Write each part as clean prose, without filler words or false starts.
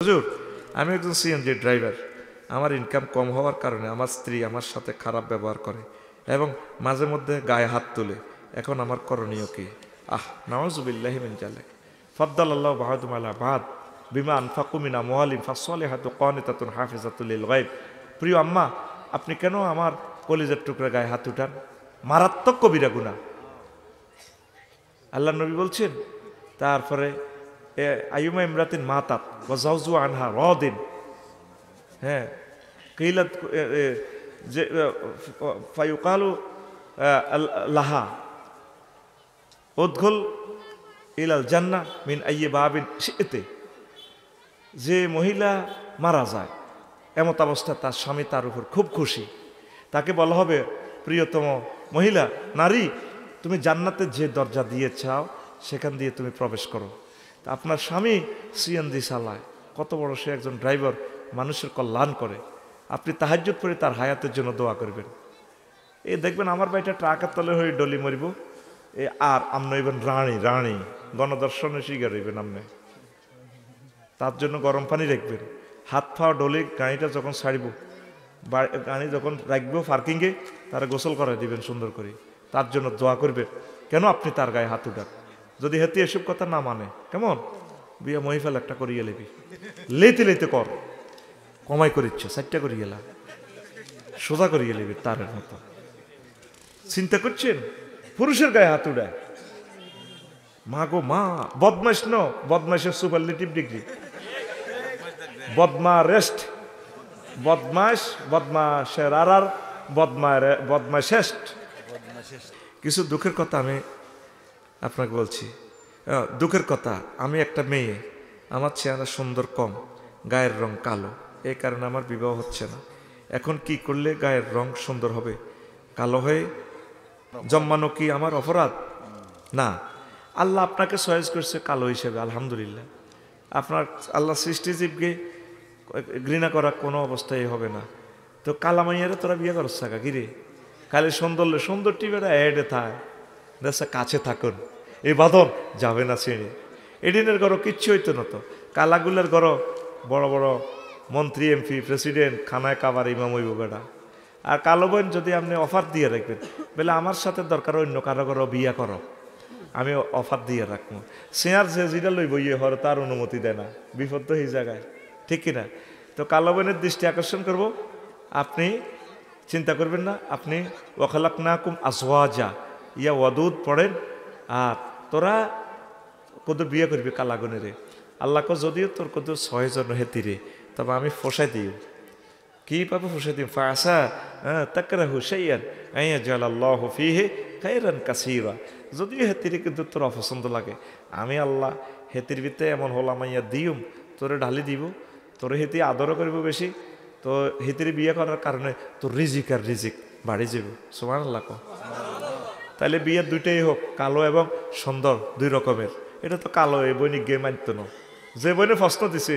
হুজুর, আমি একজন সিএনজি ড্রাইভার। আমার ইনকাম কম হওয়ার কারণে আমার স্ত্রী আমার সাথে খারাপ ব্যবহার করে এবং মাঝে মধ্যে গায়ে হাত তুলে। এখন আমার করণীয় কি? নাউযুবিল্লাহি মিন যালিক। ফাদ্দালাল্লাহু বা'দুহুম আলা বা'দ বিমা আনফাকু মিন আমওয়ালিহিম ফাসসালিহাতু কানিতাতুন হাফিজাতুল লিল গায়ব। প্রিয় আম্মা, আপনি কেন আমার কলিজার টুকরা গায়ে হাত উঠান? মারাত্মক কবিরা গুনাহ। আল্লাহ নবী বলছেন, তারপরে আইয়ুমা ইমরাতিন মাতাত ওয়া যাওজু আনহা রাদিন, হ্যাঁ, কিলাত যে ফায়ুকালু লাহা উদখুল ইলাল জান্নাহ মিন আইয়ি বাবিন শি'তি। যে মহিলা মারা যায় এমত অবস্থা, তার স্বামী তার উপর খুব খুশি, তাকে বলা হবে, প্রিয়তম মহিলা নারী, তুমি জান্নাতের যে দরজা দিয়ে চাও সেখান দিয়ে তুমি প্রবেশ করো। তা আপনার স্বামী সিএনজি চালায়, কত বড় সে একজন ড্রাইভার, মানুষের কল্যাণ করে। আপনি তাহাজ্জুদ পড়ে তার হায়াতের জন্য দোয়া করবেন। এই দেখবেন আমার বাড়িটা ট্রাকের তলে হয়ে ডলি মরিব, আর আপনি হইবেন রানী রানী, গণদর্শনে শিকার হইবেন আপনি। তার জন্য গরম পানি রাখবেন, হাত পা ডলে গাড়িটা যখন ছাড়িব, গাড়ি যখন রাখবো পার্কিংয়ে, তারা গোসল করাই দিবেন সুন্দর করে, তার জন্য দোয়া করবেন। কেন আপনি তার গায়ে হাত উঠান? যদি হেতে এসব কথা না মানে, কেমন বিয়া মহিফাল একটা করিয়ে লেবি, লেতে লেতে কর, কমাই করিচ্ছ 4টা করিয়ে এলাম, সোজা করিয়ে লেবি তারের মতো। চিন্তা করছেন পুরুষের গায়ে হাত উঠায়? মা গো মা, বদমাইশ ন, বদমাইশের সুপারলেটিভ ডিগ্রি, বদমারেস্ট, বদমাইশ, বদমাশের আর বদমাশেষ্ট। কিছু দুঃখের কথা আমি আপনাকে বলছি, দুঃখের কথা। আমি একটা মেয়ে, আমার চেহারা সুন্দর কম, গায়ের রং কালো, এই কারণে আমার বিবাহ হচ্ছে না। এখন কি করলে গায়ের রং সুন্দর হবে? কালো হয়ে জন্মানো কি আমার অপরাধ? না, আল্লাহ আপনাকে চয়েস করছে কালো হিসেবে, আলহামদুলিল্লাহ। আপনার আল্লাহ সৃষ্টিজীবকে ঘৃণা করা কোনো অবস্থায় হবে না। তো কালামাইয়ারে তোরা বিয়ে করছ থাকা কিরে? খালি সুন্দর টিভিটা এডে থাক, দেশে কাছে থাকুন, এই বাঁধন যাবে না ছেড়ে। এডিনের ঘরও কিচ্ছু হইতো না, তো কালাগুলের ঘরও বড় বড় মন্ত্রী, এমপি, প্রেসিডেন্ট, খানায় কাবার ইমাম হইব বেড়া। আর কালো বোন যদি আপনি অফার দিয়ে রাখবেন, বলে আমার সাথে দরকার অন্য কারো ঘরও বিয়া করো, আমি অফার দিয়ে রাখবো। শেয়ার যে যেটা লইব ইয়ে হর তার অনুমতি দেয় না, বিপদ তো এই জায়গায়, ঠিক কিনা? তো কালো বোনের দৃষ্টি আকর্ষণ করব, আপনি চিন্তা করবেন না। আপনি ওয়াখালাকনাকুম আজওয়াজা ইয়া ওয়াদুদ পড়েন, আর তোরা কত বিয়ে করবি কালাগুনেরে। আল্লাহকে যদিও তোর কত 6 জন হেতিরে, তবে আমি ফসাই দিই। কি পাবো ফসাই দিই? ফাসা তাকরাহু শাইআন আইয়াজালাল্লাহু ফীহি খায়রান কাসীরা। যদিও হেতিরে কিন্তু তোর অপছন্দ লাগে, আমি আল্লাহ হেতির ভিতরে এমন হলামাইয়া দিউম, তোরে ঢালি দিব, তোরে হেতি আদরও করবো বেশি, তো হেতিরে বিয়ে করার কারণে তোর রিজিক আর রিজিক বাড়ি যাব। সুবহানাল্লাহ। তাহলে বিয়ের দুইটাই হোক, কালো এবং সুন্দর, 2 রকমের। এটা তো কালো, এই বইনি গে মানত না, যে বইনে প্রশ্ন দিছে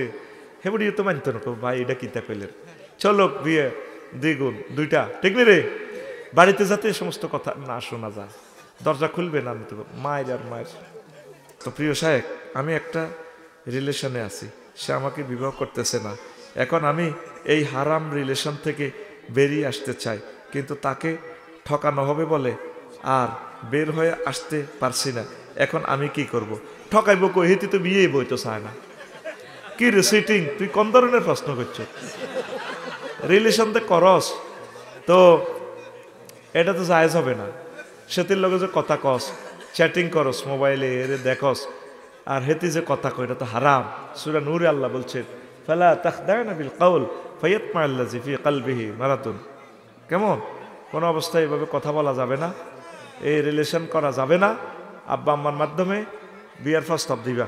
হে বই তো মানত না। ভাই এটা কিতা কইলেন? চলো বিয়ে 2 গুণ 2টা, ঠিক নি রে? বাড়িতে যাতে সমস্ত কথা না শোনা যায়, দরজা খুলবে না, তো মায়ের আর মায়ের। তো প্রিয় সাহেব, আমি একটা রিলেশনে আছি, সে আমাকে বিবাহ করতেছে না। এখন আমি এই হারাম রিলেশন থেকে বেরিয়ে আসতে চাই, কিন্তু তাকে ঠকানো হবে বলে আর বের হয়ে আসতে পারছি না। এখন আমি কি করব? ঠকাইব কই? হেতি তো বিয়েই বইতো চায় না। কি রে সিটিং, তুই কোন ধরনের প্রশ্ন করছ? রিলেশন তো করস, তো এটা তো জায়েজ হবে না। সেতির লগে যে কথা কস, চ্যাটিং করস মোবাইলে, এর দেখস, আর হেতি যে কথা কয়, এটা তো হারাম। সূরা নূরে আল্লাহ বলছেন, ফালা তাখদানা বিল কাউল ফায়াতমা আল্লাযী ফি কলবিহি মারাদুন। কেমন? কোনো অবস্থায় এভাবে কথা বলা যাবে না, এই রিলেশন করা যাবে না। আব্বা আম্মার মাধ্যমে বিয়ার প্রস্তাব দিবা,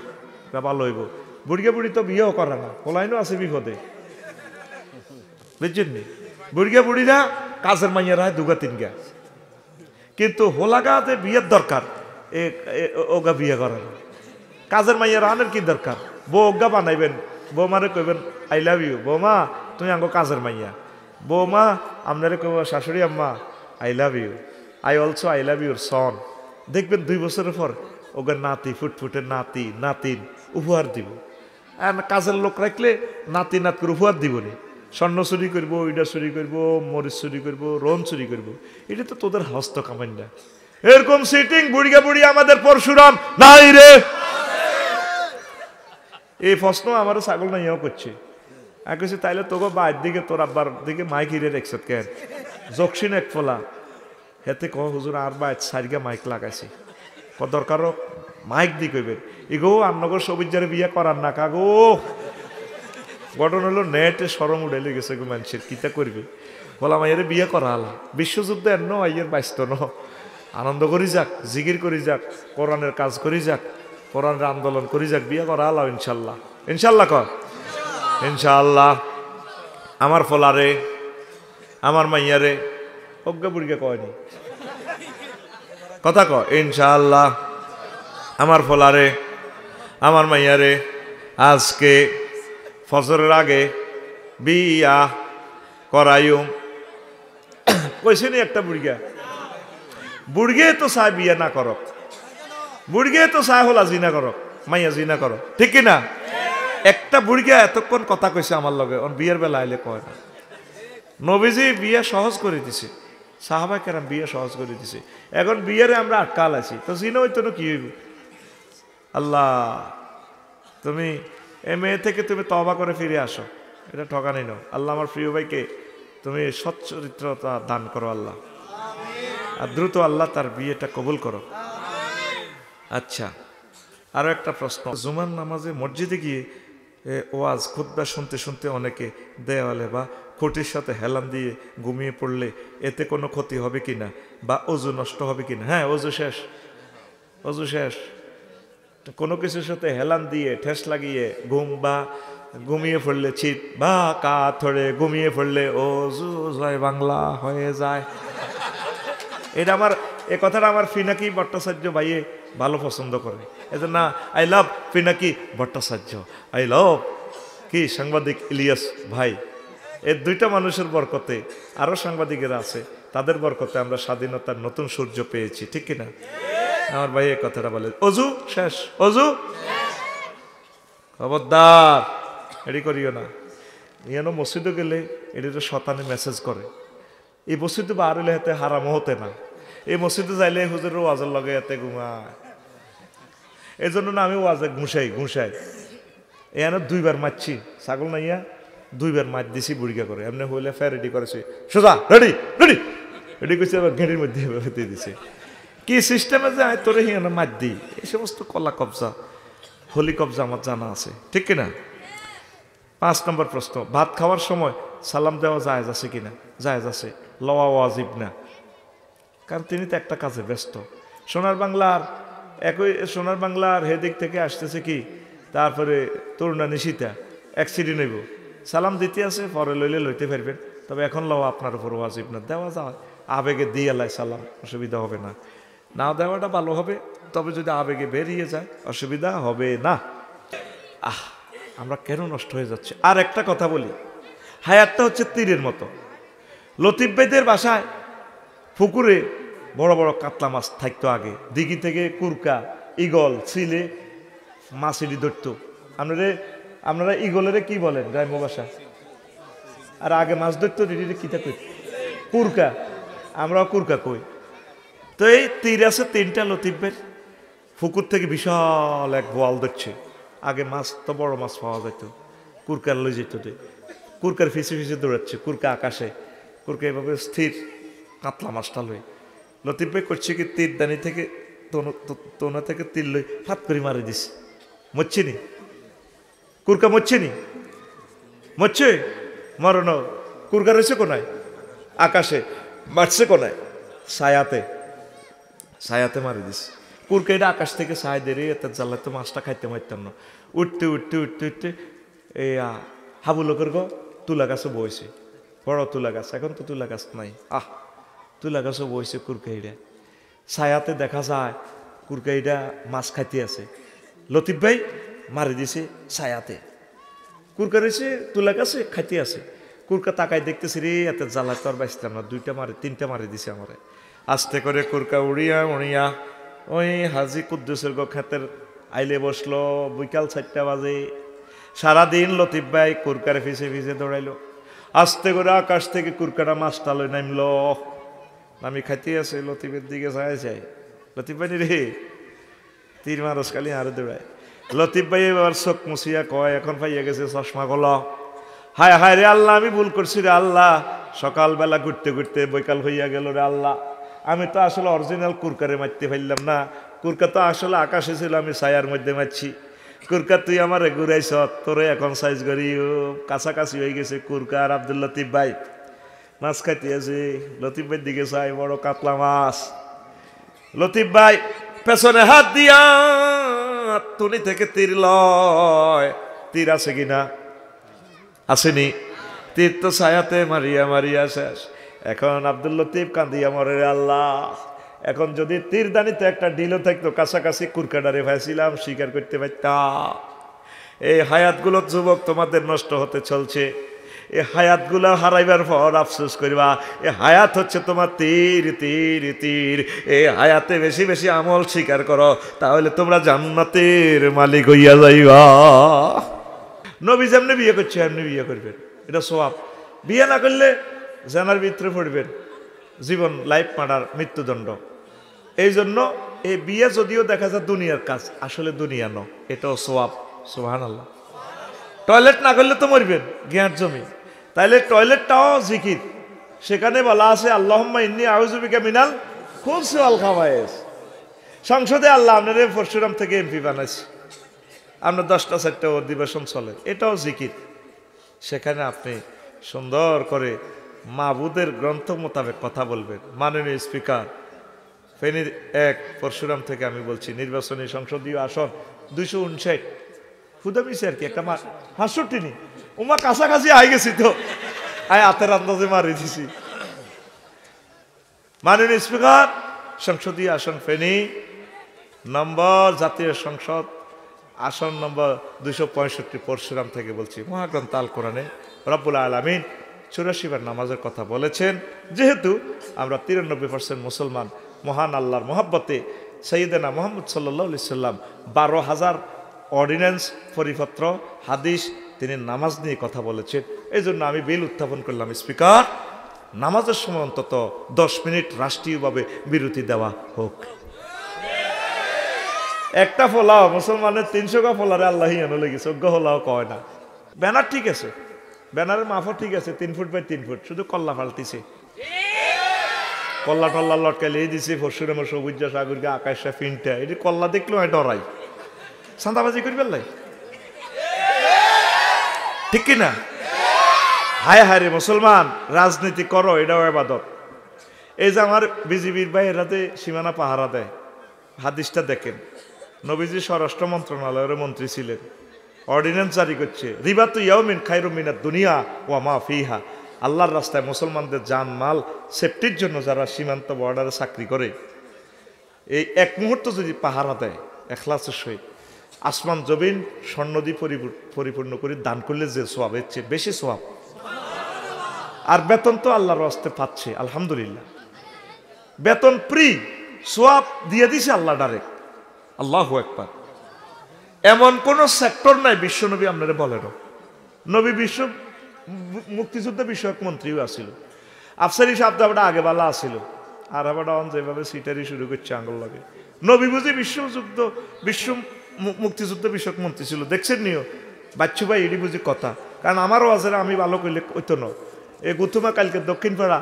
ভালো হইব। বুড়ি তো বিয়েও করে না, হোলাইনও আছে বিপদে, বুঝছেন নি? বুড়িরা কাজের মাইয়ারা হয় 2-3 কিন্তু হোলাগা যে বিয়ের দরকার, ওগা বিয়ে করে না। কাজের মাইয়ারা আনের কি দরকার? বউ ওগা বানাইবেন, বৌমারে কইবেন আই লাভ ইউ, বৌমা তুমি আঙ্গো কাজের মাইয়া। বৌমা আপনারে কইব শাশুড়ি আম্মা I love you, I also I love your son. দেখবেন 2 বছরের পর ওগা নাতি, ফুটফুটের নাতি নাতিন উপহার দিব। আর কাজের লোক রাখলে নাতি নাত করে উপহার দিব রে, স্বর্ণ চুরি করবো, ওইটা চুরি করবো, মরিচ চুরি করবো, রন চুরি করবো। এটা তো তোদের হস্ত কামাই না। এরকম সিটিং বুড়িয়া বুড়িয়া আমাদের পরশুরাম নাই রে। এই প্রশ্ন আমার ছাগল নাইয়াও করছে। আর কিছু তাইলে তোকে বাইর দিকে তোর আব্বার দিকে মাইক হিরে রেখছ কেন জকসিন এক ফলা হেতে ক হুজুর আর বাইর সারিগা মাইক লাগাইছি ক দরকার মাইক দি কইবেন ইগো আমনগর সবিজারে বিয়া করার না কাগো। ঘটনা হলো নেটে সরম উড়াইলে গেছে গো মানুষের কিতা করবে বলা মাইয়ের বিয়ে করা আলা বিশ্বযুদ্ধ এন্ন আইয়ের বাইস্ত ন আনন্দ করি যাক, জিকির করি যাক, কোরআনের কাজ করি যাক, কোরআনের আন্দোলন করি যাক, বিয়ে করা আলাও ইনশাল্লাহ। ইনশাল্লাহ কর ইনশাআল্লাহ। আমার ফলারে আমার মাইয়ারে অজ্ঞা বুড়িকে কয়নি কথা ক ইনশাআল্লাহ। আমার ফলারে আমার মাইয়ারে আজকে ফজরের আগে বিয়া করাইও কইছে নি একটা বুড়িয়া বুড়গে তো চায় বিয়া না করক, বুড়গে তো চায় হলা জিনা করক, মাইয়া জিনা করক, ঠিক কিনা? একটা বুড়িয়া এতক্ষণ কথা কইছে আমার লগে, বিয়ের বেলা আইলে কয় না। নবীজি বিয়ে সহজ করে দিছে, সাহাবা কেরাম বিয়ে সহজ করে দিছে। এখন বিয়েরে আমরা আটকাল আছি, তো জিনা হইতো না কি হইব? আল্লাহ তুমি এ মেয়ে থেকে তুমি তওবা করে ফিরে আসো, এটা ঠকানি নাও। আল্লাহ আমার প্রিয় ভাইকে তুমি সচ্চরিত্রতা দান করো আল্লাহ, আর দ্রুত আল্লাহ তার বিয়েটা কবুল করো। আচ্ছা, আরো একটা প্রশ্ন, জুমার নামাজে মসজিদে গিয়ে ওয়াজ খুতবা শুনতে শুনতে অনেকে দেওয়ালে বা খুঁটির সাথে হেলান দিয়ে ঘুমিয়ে পড়লে এতে কোনো ক্ষতি হবে কিনা বা অজু নষ্ট হবে কিনা? হ্যাঁ, অজু শেষ, অজু শেষ। কোনো কিছুর সাথে হেলান দিয়ে ঠেস লাগিয়ে ঘুম বা ঘুমিয়ে পড়লে চিত বা কাত ধরে ঘুমিয়ে পড়লে অজু জয় বাংলা হয়ে যায়। এটা আমার এ কথাটা আমার পিনাকি ভট্টাচার্য ভাইয়ে ভালো পছন্দ করে, এজন্য I love Pinaki Bhattacharya, I love কি সাংবাদিক ইলিয়াস ভাই। এই দুইটা মানুষের বরকতে আরো সাংবাদিকেরা আছে, তাদের বরকতে আমরা স্বাধীনতার নতুন সূর্য পেয়েছি, ঠিক কিনা? আমার ভাই এই কথাটা বলে অজু শেষ, অজু খবরদার এটি করিও না। ইয়ানো মসজিদে গেলে এটি তো শতানে মেসেজ করে, এই মসজিদে বার হইলে হাতে হারামো হতে না, এই মসজিদে যাইলে হুজুরের ওয়াজের লগে এতে ঘুমায়। এই জন্য না আমি ওয়াজে ঘুষাই এখানে দুইবার মারছি ছাগল নাইয়া, দুইবার মার দিছি বুড়িকা করে, এমনি হইলে ফের রেডি করেছি সোজা রেডি রেডি রেডি করছি, আবার ঘেঁটির মধ্যে দিয়ে দিছে। কি সিস্টেমে যে আমি তোরে হিয়ানো মার দিই, এই সমস্ত কলা কবজা হলি কবজা আমার জানা আছে, ঠিক কিনা? 5 নম্বর প্রশ্ন, ভাত খাওয়ার সময় সালাম দেওয়া জায়েজ আছে কিনা? জায়েজ আছে, লওয়া ওয়াজিব না, কারণ তিনি তো একটা কাজে ব্যস্ত। সোনার বাংলার হেদিক থেকে আসতেছে কি, তারপরে তরুণা নিশিতা অ্যাক্সিডেন্ট হইব, সালাম দিতে আছে, পরে লইলে লইতে পারবেন, তবে এখন লওয়া আপনার উপর ওয়াজিব না, দেওয়া যায় আবেগে দিয়ে আলাই সালাম, অসুবিধা হবে না। না দেওয়াটা ভালো হবে, তবে যদি আবেগে বেরিয়ে যায় অসুবিধা হবে না। আমরা কেন নষ্ট হয়ে যাচ্ছে? আর একটা কথা বলি, হায়াতটা হচ্ছে তীরের মতো। লতিফ ভাইদের বাসায় পুকুরে বড় বড় কাতলা মাছ থাকতো আগে, দিঘি থেকে কুরকা, ইগল, চিলে মাছিলি ধরতো। আপনারা ইগলেরে কি বলেন গ্রাম্য ভাষা? আর আগে মাছ ধরতো কিতা কই? কুরকা, আমরাও কুরকা কই। তো এই তীর আছে 3টা লতিফ ভাইয়ের, পুকুর থেকে বিশাল এক বোয়াল ধরছে। আগে মাছ তো বড় মাছ পাওয়া যেত, কুরকার লই যেত, কুরকার ফিসে ফিসে দৌড়াচ্ছে, কুরকা আকাশে, কুরকা এভাবে স্থির কাতলা মাছটা লই। লতিফ ভাই করছে কি, তীর দানি থেকে তোনা থেকে তীর লই ফাত করে মারি দিস, মরছে নি কুরকা, মরছে নি, মরছে মরণ। কুরকা রয়েছে কোনায়? আকাশে। মারছে কোনায়? ছায়াতে মারি দিস। কুরকা এটা আকাশ থেকে ছায়া দিয়ে এত জ্বালা, তো মাছটা খাইতে মারতাম না। উঠতে উঠতে উঠতে উঠতে এই হাবু লোকের তুলা গাছও বইছে, বড় তুলা গাছ, এখন তো তুলা গাছ নাই, তুলা গাছও বইছে। কুরকাইটা ছায়াতে দেখা যায়, কুরকাইটা মাছ খাইতে আছে। লতিফ ভাই মারি দিছে ছায়াতে, কুরকা রয়েছে তুলা গাছে খাইতে আছে। কুরকা তাকাই দেখতেছি রে, এত জ্বালা তো আর বাঁচতাম না, 3টা মারি দিছে আমারে। আস্তে করে কুরকা উড়িয়া উড়িয়া ওই হাজি কুদ্দুসের ক্ষেতের আইলে বসলো। বিকাল 4টা বাজে, সারাদিন লতিফ ভাই কুরকারে ফিসে ফিসে দৌড়াইলো, আস্তে করে আকাশ থেকে কুরকাটা মাছটা লই নামলো। আমি খাইতে আছে লতিফের দিকে চাই লতিফ ভাই রে তীর মারস খালি আরো দৌড়ায়। লতিফ ভাই এবার চোখ মুছিয়া কয়, এখন পাইয়া গেছে চশমা গলা। হায় হায় রে আল্লাহ, আমি ভুল করছি রে আল্লাহ, সকালবেলা ঘুরতে ঘুরতে বৈকাল হইয়া গেল রে আল্লাহ। আমি তো আসলে অরিজিনাল কুরকারে মারতে পারলাম না, কুরকা তো আসলে আকাশে ছিল, আমি ছায়ার মধ্যে মারছি। কুরকা তুই আমারে ঘুরাইছ, তোরে এখন সাইজ করি কাছাকাছি হয়ে গেছে কুরকা। আর আব্দুল লতিফ ভাই মাছ খাইতে আছে, লতিফ ভাই দিকে চাই, বড় কাতলা মাছ। লতিফ ভাই পেছনে হাত দিয়া তুনি থেকে তীর লয়, তীর আছে কিনা, আসেনি, তীর তো ছায়াতে মারিয়া মারিয়া শেষ। এখন আব্দুল লতিফ কান্দিয়া মরে রে আল্লাহ, এখন যদি তীর দানিতে একটা ডিলও থাকতো কাছাকাছি কুরকাডারে ভাইছিলাম, স্বীকার করতে পারতাম। এই হায়াতগুলো যুবক তোমাদের নষ্ট হতে চলছে, এই হায়াতগুলো হারাইবার পর আফসোস করিবা। এ হায়াত হচ্ছে তোমার তীর তীর তীর, এই হায়াতে বেশি বেশি আমল স্বীকার করো, তাহলে তোমরা জান্নাতের মালিক হইয়া যাইবা। নবী যেমনি বিয়ে করছে এমনি বিয়ে করবেন, এটা সওয়াব। বিয়ে না করলে জানার ভিতরে পড়বেন জীবন, লাইফ মার্ডার, মৃত্যুদণ্ড। এই জন্য এই বিয়ে যদিও দেখা যায় দুনিয়ার কাজ, আসলে দুনিয়া ন, এটাও সওয়াব। সুবহানাল্লাহ। টয়লেট না করলে তো মরবেন, জ্ঞান জমি, তাইলে টয়লেটটাও জিকির। সেখানে বলা আছে আল্লাহুম্মা ইন্নী আউযু বিকা মিনাল খুবসি ওয়াল খাবায়েস। সংসদে আল্লাহ আপনাদের পরশুরাম থেকে এমপি বানাইছে, আপনার 10টা 4টা অধিবেশন চলে, এটাও জিকির। সেখানে আপনি সুন্দর করে মাবুদের গ্রন্থ মোতাবেক কথা বলবেন। মাননীয় স্পিকার, ফেনীর 1 পরশুরাম থেকে আমি বলছি, নির্বাচনী সংসদীয় আসন 259, হুদামিছে আর কি, একটা 65 নি, উমা কাছাকাছি আই গেছি তো, আয় হাতের আন্দাজে মারি দিছি। মাননীয় স্পিকার, সংসদীয় আসন ফেনী নম্বর, জাতীয় সংসদ আসন নম্বর 265 পরশুরাম থেকে বলছি। মহাগ্রন্থ আল কোরআনে রব্বুল আলামিন 84 বার নামাজের কথা বলেছেন। যেহেতু আমরা 93% মুসলমান, মহান আল্লাহর মহব্বতে সাইয়েদনা মুহাম্মদ সাল্লাল্লাহু আলাইহি সাল্লাম 12,000 অর্ডিন্যান্স, পরিপত্র, হাদিস তিনি নামাজ নিয়ে কথা বলেছেন। এই জন্য আমি বিল উত্থাপন করলাম, স্পিকার নামাজের সময় অন্তত 10 মিনিট রাষ্ট্রীয়ভাবে বিরতি দেওয়া হোক। একটা ফোলাও মুসলমানের 300 ফোলারে আল্লাহ এনে লেগেছে, অজ্ঞ ফোলাও কয় না। ব্যানার ঠিক আছে, ব্যানারের মাফও ঠিক আছে, 3 ফুট বাই 3 ফুট, শুধু কল্লা ফালতিছে, কল্লা টল্লা লটকাইলে দিছে। পরশুরামের সবুজ সাগরকে আকাশে ফিনটা, এটি কল্লা দেখলেও আমি ডরাই, সান্দাবাজি করবেন লাই, ঠিক কিনা? হায় হায় রে মুসলমান, রাজনীতি করো, এটাও ইবাদত। এই যে আমার বিজিবির ভাইয়েরাতে সীমানা পাহারা দেয়, হাদিসটা দেখেন, নবীজি স্বরাষ্ট্র মন্ত্রণালয়ের মন্ত্রী ছিলেন, অর্ডিন্যান্স জারি করছে, রিবাতু ইয়াউমিন খায়রুম মিনাদ দুনিয়া ওয়া মা ফিহা। আল্লাহর রাস্তায় মুসলমানদের জান মাল সেফটির জন্য যারা সীমান্ত বর্ডারে চাকরি করে, এই 1 মুহূর্ত যদি পাহারা দেয় ইখলাসের সহিত, আসমান জমিন স্বর্ণ দিয়ে পরিপূর্ণ করে দান করলে যে সওয়াব, এর চেয়ে বেশি সওয়াব। আর বেতন তো আল্লাহর রাস্তে পাচ্ছে, আলহামদুলিল্লাহ, বেতন ফ্রি, সওয়াব দিয়ে দিছে আল্লাহ ডাইরেক্ট। আল্লাহু আকবার। এমন কোন সেক্টর নাই, বিশ্বনবী আপনারা বলেন, নবী বিশ্ব মুক্তিযুদ্ধ বিষয়ক মন্ত্রীও আসিল, আফসারি সাহেব আগে বেলা আসিল, আর আবার যেভাবে সিটারি শুরু করছে আঙ্গুল লাগে। নবী বুঝি বিশ্ব মুক্তিযুদ্ধ বিষয়ক মন্ত্রী ছিল, দেখছেন নিও বাচ্চু ভাই, এটি বুঝি কথা। কারণ আমারও আছে, আমি ভালো করলে ওইতো ন, এই গুথুমা কালকে দক্ষিণ পাড়া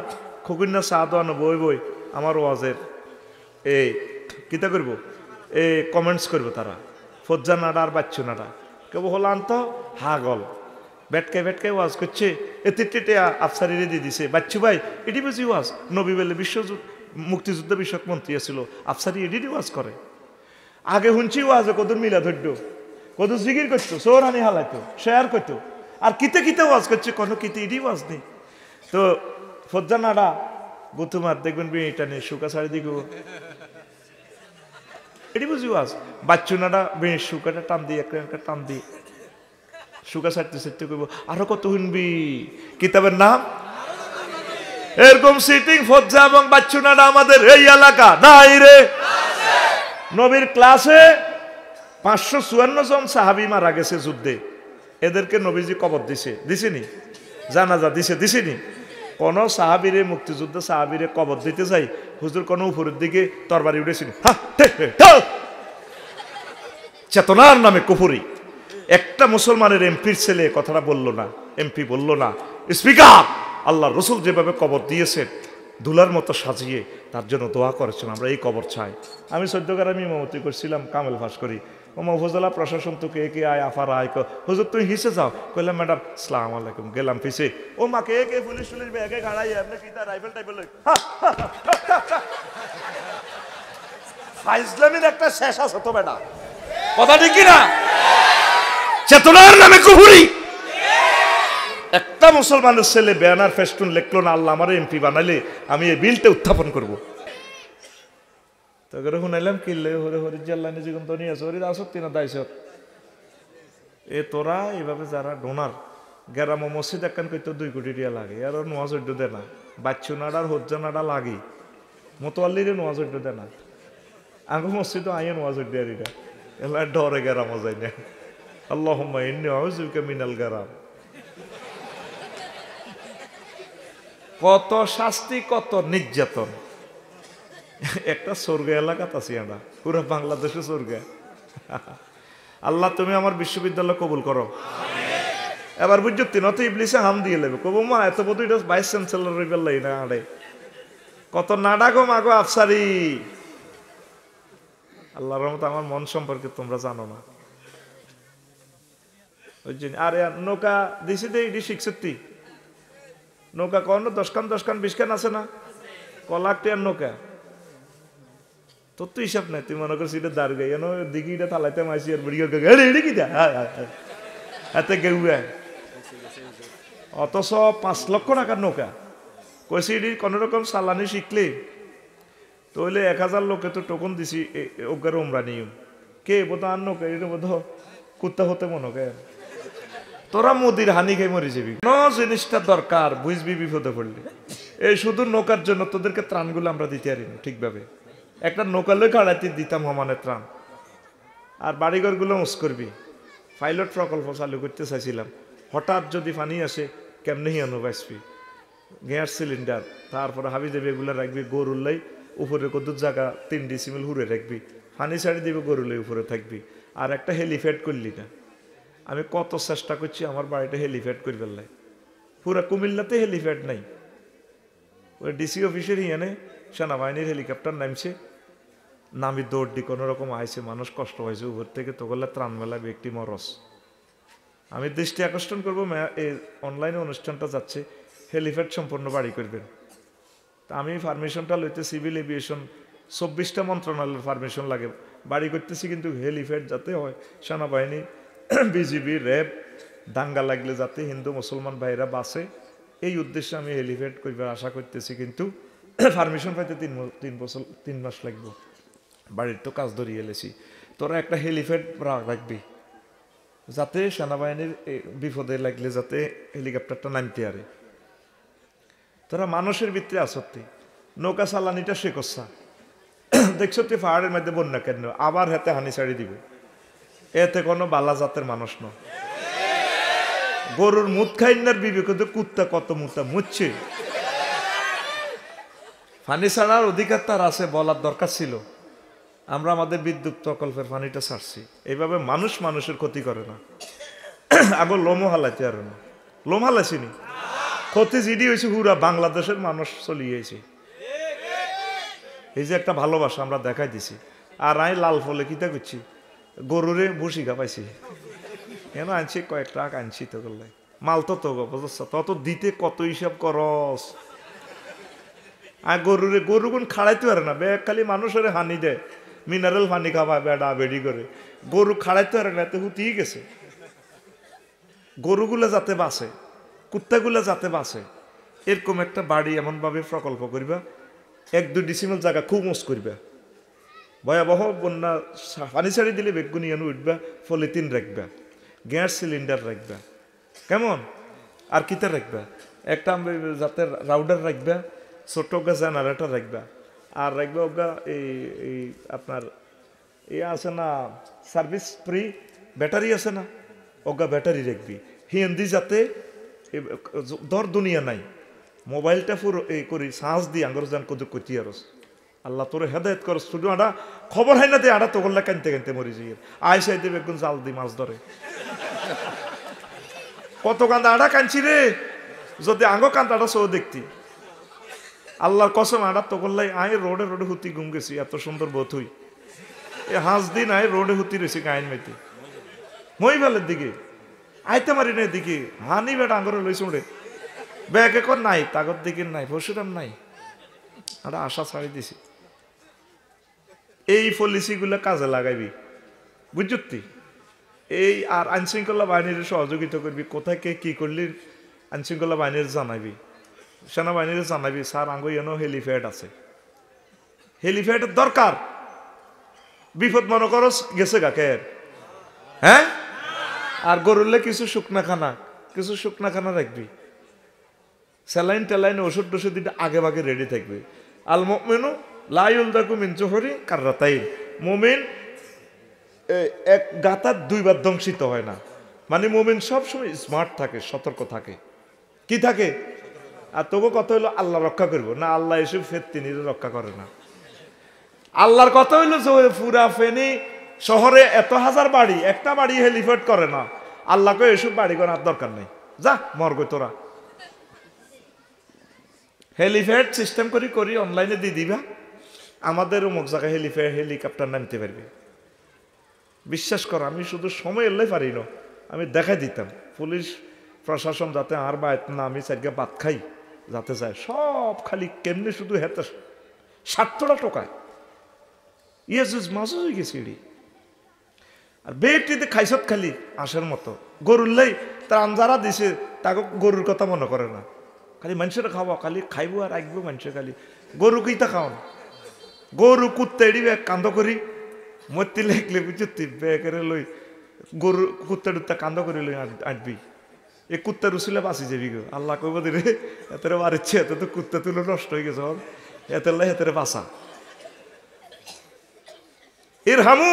খকুন্না চা দোয়ানো বই বই আমার ওয়াজের এই কিতা করব, এই কমেন্টস করবো তারা, ফজ্জা নাডা আর বাচ্চু নাডা, কেবল হল আনত হাগল বেটকায় বেটকায় ওয়াজ করছে, এতে আফসারিরে দিয়ে দিছে। বাচ্চু ভাই এটি বুঝি ওয়াজ, নবী বলে মুক্তিযুদ্ধ বিষয়ক মন্ত্রী ছিল, আফসারি এটি ওয়াজ করে। আগে শুনছি ওয়াজ কত মিলা ধরত, কত জিগির করতো, সৌরানি হালাইতো, শেয়ার করতো, আর কিতে কিতে ওয়াজ করছে, কোনো কিতে এটি ওয়াজ নেই। তো ফজ্জা নাডা গুতুমার দেখবেন এটা নেই, শুকা শাড়ি দিক এটি বুঝি ওয়াজ। বাচ্চু নাডা বেশ শুকাটা টান দিয়ে একটা টান দিয়ে শুকা সারতে সারতে করবো, আরো কত শুনবি, কিতাবের নাম এরকম সিটিং ফজ্জা এবং বাচ্চু নাডা আমাদের এই এলাকা নাই রে। নবীর ক্লাসে 554 জন সাহাবী মারা গেছে যুদ্ধে, এদেরকে নবীজি কবর দিছেনি, জানাজা দিছেনি। কোন সাহাবীরে মুক্তিযুদ্ধ সাহাবীরে কবর দিতে যাই হুজুর কোন উপরের দিকে তরবারি উঠেছিনি, চেতনার নামে কুফরি। একটা মুসলমানের এমপির ছেলে কথাটা বললো না, এমপি বললো না, স্পিকার আল্লাহ রসুল যেভাবে কবর দিয়েছেন দুলার মতো সাজিয়ে তার জন্য দোয়া করেছেন, আমরা এই কবর চাই। আমি চৈদ্যগ্রামে ইমামতি করছিলাম, কামেল ফাঁস করি। ওমা উপজেলা প্রশাসন তো কে কে আয় আফার আয় হুজুর তুই হিসে যাও, কইলাম ম্যাডাম সালাম আলাইকুম, গেলাম পিছে। ও মা কে কে পুলিশ ব্যাগে গাড়াই আপনি কি তার রাইফেল টাইফেল ইসলামের একটা শেষ আছে তো বেটা, কথা ঠিক কিনা? চেতনার নামে কুফরি। একটা মুসলমানের ছেলে ব্যানার ফেস্টুন লিখলো না আল্লাহ আমার এমপি বানাইলে আমি এই বিলটা উত্থাপন করবো। তখন শুনাইলাম কিনলে হরে হরি জাল্লানি জীবন তো নিয়ে আসো হরি আসক্তি না দায়স এ তোরা এইভাবে যারা ডোনার গ্রাম মসজিদ একখান করতে 2 কোটি টাকা লাগে, আর নোয়াজ অড্য দেয় না, বাচ্চু নাড়ার হজ্জা নাড়া লাগে, মোতোয়াল্লিরে নোয়াজ অড্য দেয় না। আগে মসজিদ আইয়ে নোয়াজ অড্য আর এটা এলা ডরে গ্রামও যায় না। আল্লাহুম্মা ইন্নী আউযুবিকা মিনাল গারাম। কত শাস্তি, কত নির্যাতন। একটা স্বর্গ এলাকাত আছি আমরা, পুরো বাংলাদেশে স্বর্গ। আল্লাহ তুমি আমার বিশ্ববিদ্যালয় কবুল করো। এবার বুঝছো তিনত ইবলিসে হাম দিয়ে লেবে কব মা এত বোধ এটা ভাইস চ্যান্সেলর রইবেলাই না আরে কত নাডাগো মাগো আফসারি। আল্লাহর রহমত আমার মন সম্পর্কে তোমরা জানো না। আরে নৌকা দিছি দে এটি 66 নৌকা কন 10 খান 20 খান আছে না, ক লাখ টাকার নৌকা তোর তো হিসাব নাই। তুই মনে করছিস এটা দাঁড় গাই দিঘিটা থালাইতে মাইছি আর বুড়ি কি হাতে গেউ অথচ 5 লক্ষ টাকার নৌকা কইছি এটি কোন রকম চালানি শিখলে তো হইলে 1000 লোকে তো টোকন দিছি ওগার ওমরা নিয়ম কে বোধ আর নৌকা এটা বোধ কুত্তা হতে মনে কে তোরা মোদির হানি খেয়ে মরে যাবি। জিনিসটা দরকার বুঝবি বিপদে পড়লে। এই শুধু নৌকার জন্য তোদেরকে ত্রাণগুলো আমরা দিতে পারি না ঠিকভাবে। একটা নৌকা লই কাড়াইতে দিতাম হমানের ত্রাণ, আর বাড়িঘরগুলো উস করবি। পাইলট প্রকল্প চালু করতে চাইছিলাম, হঠাৎ যদি পানি আসে কেমনে হিয়ানো বাঁচবি। গ্যাস সিলিন্ডার তারপরে হাবি দেবে এগুলো রাখবি, গরুল্লাই উপরে কদুর জায়গা 3 ডিসিমিল হুড়ে রাখবি, পানি ছাড়ি দিবে গরুলাই উপরে থাকবি। আর একটা হেলিপ্যাড করলি না। আমি কত চেষ্টা করছি আমার বাড়িটা হেলিপ্যাড করে ফেললাই, পুরা কুমিল্লাতে হেলিপ্যাড নাই। ওই ডিসি অফিসের ইয়ানে সেনাবাহিনীর হেলিকপ্টার নামছে, নামি দৌড় দি কোনো রকম আইছে, মানুষ কষ্ট হয়েছে উপর থেকে, তো বললে ত্রাণ মেলা ব্যক্তি মরস। আমি দৃষ্টি আকর্ষণ করবো এই অনলাইনে অনুষ্ঠানটা যাচ্ছে, হেলিপ্যাড সম্পূর্ণ বাড়ি করবেন। তা আমি পারমিশনটা লইতে সিভিল এভিয়েশন 24টা মন্ত্রণালয়ের পারমিশন লাগে, বাড়ি করতেছি কিন্তু হেলিপ্যাড যাতে হয়, সেনাবাহিনী বিজিবি র্যাব দাঙ্গা লাগলে যাতে হিন্দু মুসলমান ভাইরা বাসে, এই উদ্দেশ্যে আমি হেলিপ্যাড করবার আশা করতেছি। কিন্তু পারমিশন পাইতে 3 মাস লাগবে। বাড়ির তো কাজ ধরিয়ে এলেছি, তোরা একটা হেলিপ্যাড রাখবি যাতে সেনাবাহিনীর বিপদে লাগলে যাতে হেলিকপ্টারটা নামতে আরে। তোরা মানুষের ভিতরে আসতি নৌকা চালানিটা শেখসা দেখছো তুই পাহাড়ের মধ্যে বন্যা কেন আবার হাতে হানি ছাড়ি দিবে, এতে কোনো বালা জাতের মানুষ ন। গরুর মুখ খাইনার বিবেকে কুত্তা কত মুতা মুচ্ছে, পানি ছাড়ার অধিকার তার আছে, বলার দরকার ছিল। আমরা আমাদের বিদ্যুৎ প্রকল্পের পানিটা ছাড়ছি, এইভাবে মানুষ মানুষের ক্ষতি করে না। আগে লোমও হালাইতে আর না, লোম হালাইছিনি, ক্ষতি জিডি হয়েছে পুরা বাংলাদেশের মানুষ চলিয়েছে। এই যে একটা ভালোবাসা আমরা দেখাই দিছি। আর আই লাল ফলে কিতা করছি, গরুরে ভুসিকা পাইছি কেন আনছি, কয়েক টাকা আনছি তো করলে মাল তো বুঝছ, তত দিতে কত হিসাব করস। আর গরু কোন খাড়াইতে পারে না, বেগ খালি মানুষের হানি দেয়, মিনারেল পানি খাওয়া বেড়া বেড়ি করে, গরু খাড়াইতে পারে না, এতে হুতিয়ে গেছে। গরুগুলো যাতে বাঁচে, কুত্তাগুলো যাতে বাঁচে, এরকম একটা বাড়ি এমনভাবে প্রকল্প করবা, 1-2 ডিসিমেল জায়গা খুব মোস করবা। ভয়াবহ বন্যা পানি ছাড়ি দিলে বেগুনি এনে উঠবা, পলিথিন রাখবা, গ্যাস সিলিন্ডার রাখবা, কেমন আর কিতা রাখবা, একটা যাতে রাউডার রাখবা, ছোট গা জেনারেটর রাখবা, আর রাখবা ওগা এই আপনার আছে না সার্ভিস ফ্রি ব্যাটারি আছে না, অজ্ঞা ব্যাটারি রাখবি হিন্দি যাতে দর দুনিয়া নাই মোবাইলটা পুরো এই করি সাহস দিয়ে আঙ্গর যান কত কতি আরস আল্লাহ তোর হেদায়ত করস শুধু আডা খবর হয় না দে আডা তো করলে কানতে কানতে মরি যাই আয়সাই দেবে একদম জাল দি মাছ ধরে কত কান্দা আডা কানছি রে যদি আঙ্গ কান্দাটা সো দেখতি আল্লাহর কসম আডা তো করলে আয় রোডে রোডে হুতি ঘুম গেছি এত সুন্দর বোধ হই এ হাঁস দিন আয় রোডে হুতি রয়েছি গাইন মেতে মহিবালের দিকে আইতে মারি না দিকে হানি বেটা আঙ্গরে লইছে উড়ে ব্যাগ এখন নাই তাগর দিকে নাই পরশুরাম নাই আরে আশা ছাড়ি দিছি এই পলিসিগুলো কাজে লাগাইবি বুঝতি এই আর আইনশৃঙ্খলা বাহিনীর সহযোগিতা করবি কোথায় কে কি করলি আইনশৃঙ্খলা বাহিনীর জানাবি সেনাবাহিনীর জানাবি স্যার আঙ্গ এনো হেলিপ্যাড আছে হেলিপ্যাডের দরকার বিপদ মনে করো গেছে গাকের হ্যাঁ আর গরুলে কিছু শুকনা খানা রাখবি স্যালাইন টেলাইন ওষুধ টষুধ দিতে আগে ভাগে রেডি থাকবে আল মুমিনু লা ইউলদাকু মিন জোহরি কাররাতাইন মুমিন এক গাতার দুইবার ধ্বংসিত হয় না মানে মুমিন সবসময় স্মার্ট থাকে সতর্ক থাকে কি থাকে আর তবু কথা হইলো আল্লাহ রক্ষা করবো না আল্লাহ এসব ফের তিনি রক্ষা করে না আল্লাহর কথা হইলো যে পুরা ফেনী শহরে এত হাজার বাড়ি একটা বাড়ি হেলিপ্যাড করে না আল্লাহকে এসব বাড়ি করার দরকার নেই যা মরগো তোরা হেলিপ্যাড সিস্টেম করি অনলাইনে দিয়ে দিবা আমাদের অমুক জায়গায় হেলিকপ্টার নামতে পারবে বিশ্বাস কর আমি শুধু সময় এলেই পারি না আমি দেখাই দিতাম পুলিশ প্রশাসন যাতে আর বাইত না আমি চারগে ভাত খাই যাতে যায় সব খালি কেমনি শুধু হেতে 60টা টোকায় ইয়েজুজ মাছ হয়ে গেছে আর বেটিতে খাইছত খালি আসার মতো গরুরলেই তার আঞ্জারা দিছে তাকে গরুর কথা মনে করে না খালি মানুষের খাওয়া খালি খাইবো আর রাখবো মানুষের খালি গরু কিতা খাওয়ান গরু কুত্তা এড়ি ব্যাগ কান্দ করি মতি লেখলে বুঝতি ব্যাগেরে লই গরু কুত্তা টুত্তা কান্দ করে লই আঁটবি এই কুত্তা রুসিলে বাঁচি যাবি গো আল্লাহ কইব দিলে এতেরে মারিচ্ছে এত তো কুত্তা তুলে নষ্ট হয়ে গেছে এতের হেতেরে বাঁচা ইরহামু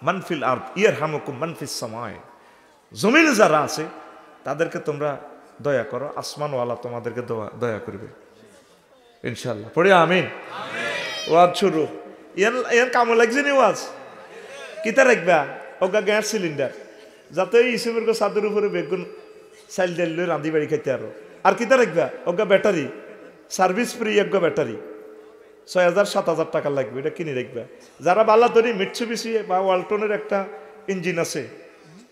মানফিল আরদ ইয়ারহামুকুম মানফিস সামায় জমিনে যারা আছে তাদেরকে তোমরা দয়া করো আসমানওয়ালা তোমাদেরকে দয়া করবে ইনশাআল্লাহ পড়ি আমিন ওয়াজ শুরু ইয়ান কামো লাগছে নি ওয়াজ কিতা রাখবা ওগা গ্যাস সিলিন্ডার যাতে ইসিমের ছাদের উপরে বেগুন চাইল ডাল লই রাঁধি বাড়ি খাইতে আর কিতা রাখবা ওগা ব্যাটারি সার্ভিস ফ্রি এক ব্যাটারি 6,000-7,000 টাকা লাগবে এটা কিনে রাখবা যারা বালা ধরি মিটসুবিশি বা ওয়ালটনের একটা ইঞ্জিন আছে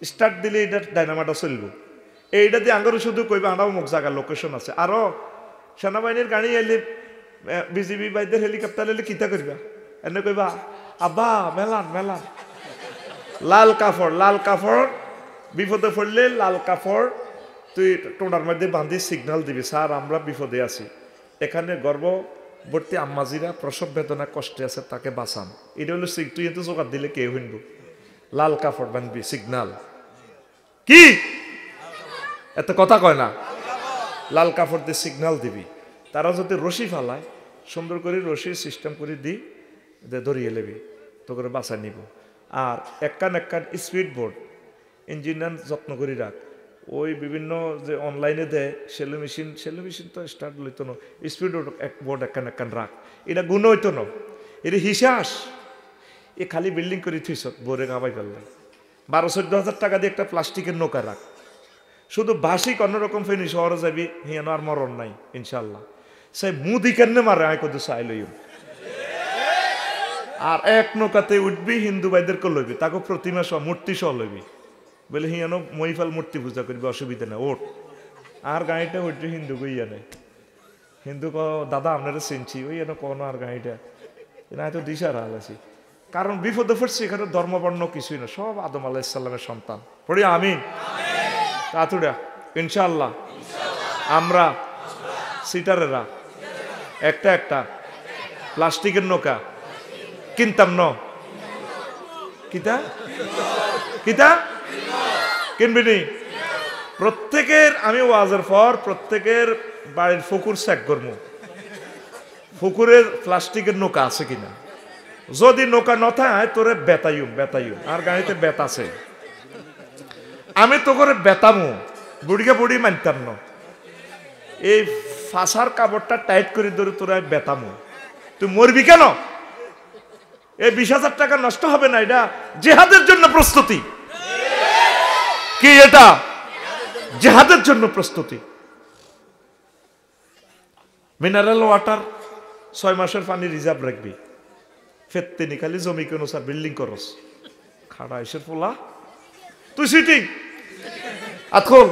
স্টার্ট দিলে এটা ডাইনামাটা চলবো এইটা দিয়ে আঙ্গর শুধু কইবা আমরাও মুখ জায়গা লোকেশন আছে আরো সেনাবাহিনীর গাড়ি এলে বিজিবি বাইদের হেলিকপ্টার এলে কিতা করবা এনে কইবা আব্বা মেলান লাল কাপড় বিপদে পড়লে লাল কাপড় তুই টোনার মধ্যে বাঁধি সিগন্যাল দিবি স্যার আমরা বিপদে আছি এখানে গর্ভবর্তী আম্মাজিরা প্রসব বেদনা কষ্টে আছে তাকে বাঁচান এটা হলো তুই এত জোগাড় দিলে কে হইব লাল কাপড় বাঁধবি সিগন্যাল কি এত কথা কয় না লাল কাপড় দিয়ে সিগন্যাল দিবি তারা যদি রশি ফালায় সুন্দর করে রশি সিস্টেম করে দিই ধরিয়ে নেবি তো করে বাঁচায় নিব আর একখান স্পিড বোর্ড ইঞ্জিনিয়ার যত্ন করি রাখ ওই বিভিন্ন যে অনলাইনে দেয় সেলো মেশিন তো স্টার্ট লইতো না স্পিড বোর্ড একখান রাখ এটা গুণ হইতো না এটা হিসাস এ খালি বিল্ডিং করে থুইস বোরে গাবাই ফেললে 12-14 টাকা দিয়ে একটা প্লাস্টিকের নৌকা রাখ শুধু বাসিক অন্যরকম ফেনি শহরে যাবি হিয়ান আর মরণ নাই ইনশাল্লাহ সেই মুদি কেন মারে আয় কত চাই লই আর এক নৌকাতে উঠবি হিন্দু ভাইদেরকে লইবি তাকে প্রতিমা সহ মূর্তি সহ লইবি বলে হিয়ানো মহিফাল মূর্তি পূজা করবি অসুবিধা নেই ওঠ আর গাড়িটা উঠবি হিন্দু গইয়া নেই হিন্দু দাদা আপনারা চিনছি ওই এনে কোনো আর গাড়িটা না হয়তো দিশার হাল আছি কারণ বিপদে পড়ছে এখানে ধর্মবর্ণ কিছুই না সব আদম আলাইহিস সালামের সন্তান পড়ি আমিন তাতুড়া ইনশাআল্লাহ আমরা সিটারেরা একটা প্লাস্টিকের নৌকা কিনতাম ন কিতা কিনবি নি প্রত্যেকের আমি ওয়াজের পর প্রত্যেকের বাড়ির পুকুর চেক করবো পুকুরের প্লাস্টিকের নৌকা আছে কিনা যদি নৌকা নথায় তোরে বেতাইম আর গাড়িতে বেত আছে আমি তো করে বেতামু বুড়িকে বুড়ি মানতাম না, এই ফাঁসার কাপড়টা টাইট করে ধরে তোরা বেতামু, তুই মরবি কেন? এই 20,000 টাকা নষ্ট হবে না, এটা জেহাদের জন্য প্রস্তুতি। কি এটা? জেহাদের জন্য প্রস্তুতি। মিনারেল ওয়াটার 6 মাসের পানি রিজার্ভ রাখবি, ফেরতে নি খালি জমি কেন স্যার বিল্ডিং করস খাড়া এসে ফোলা, তুই সিটিং আতখোল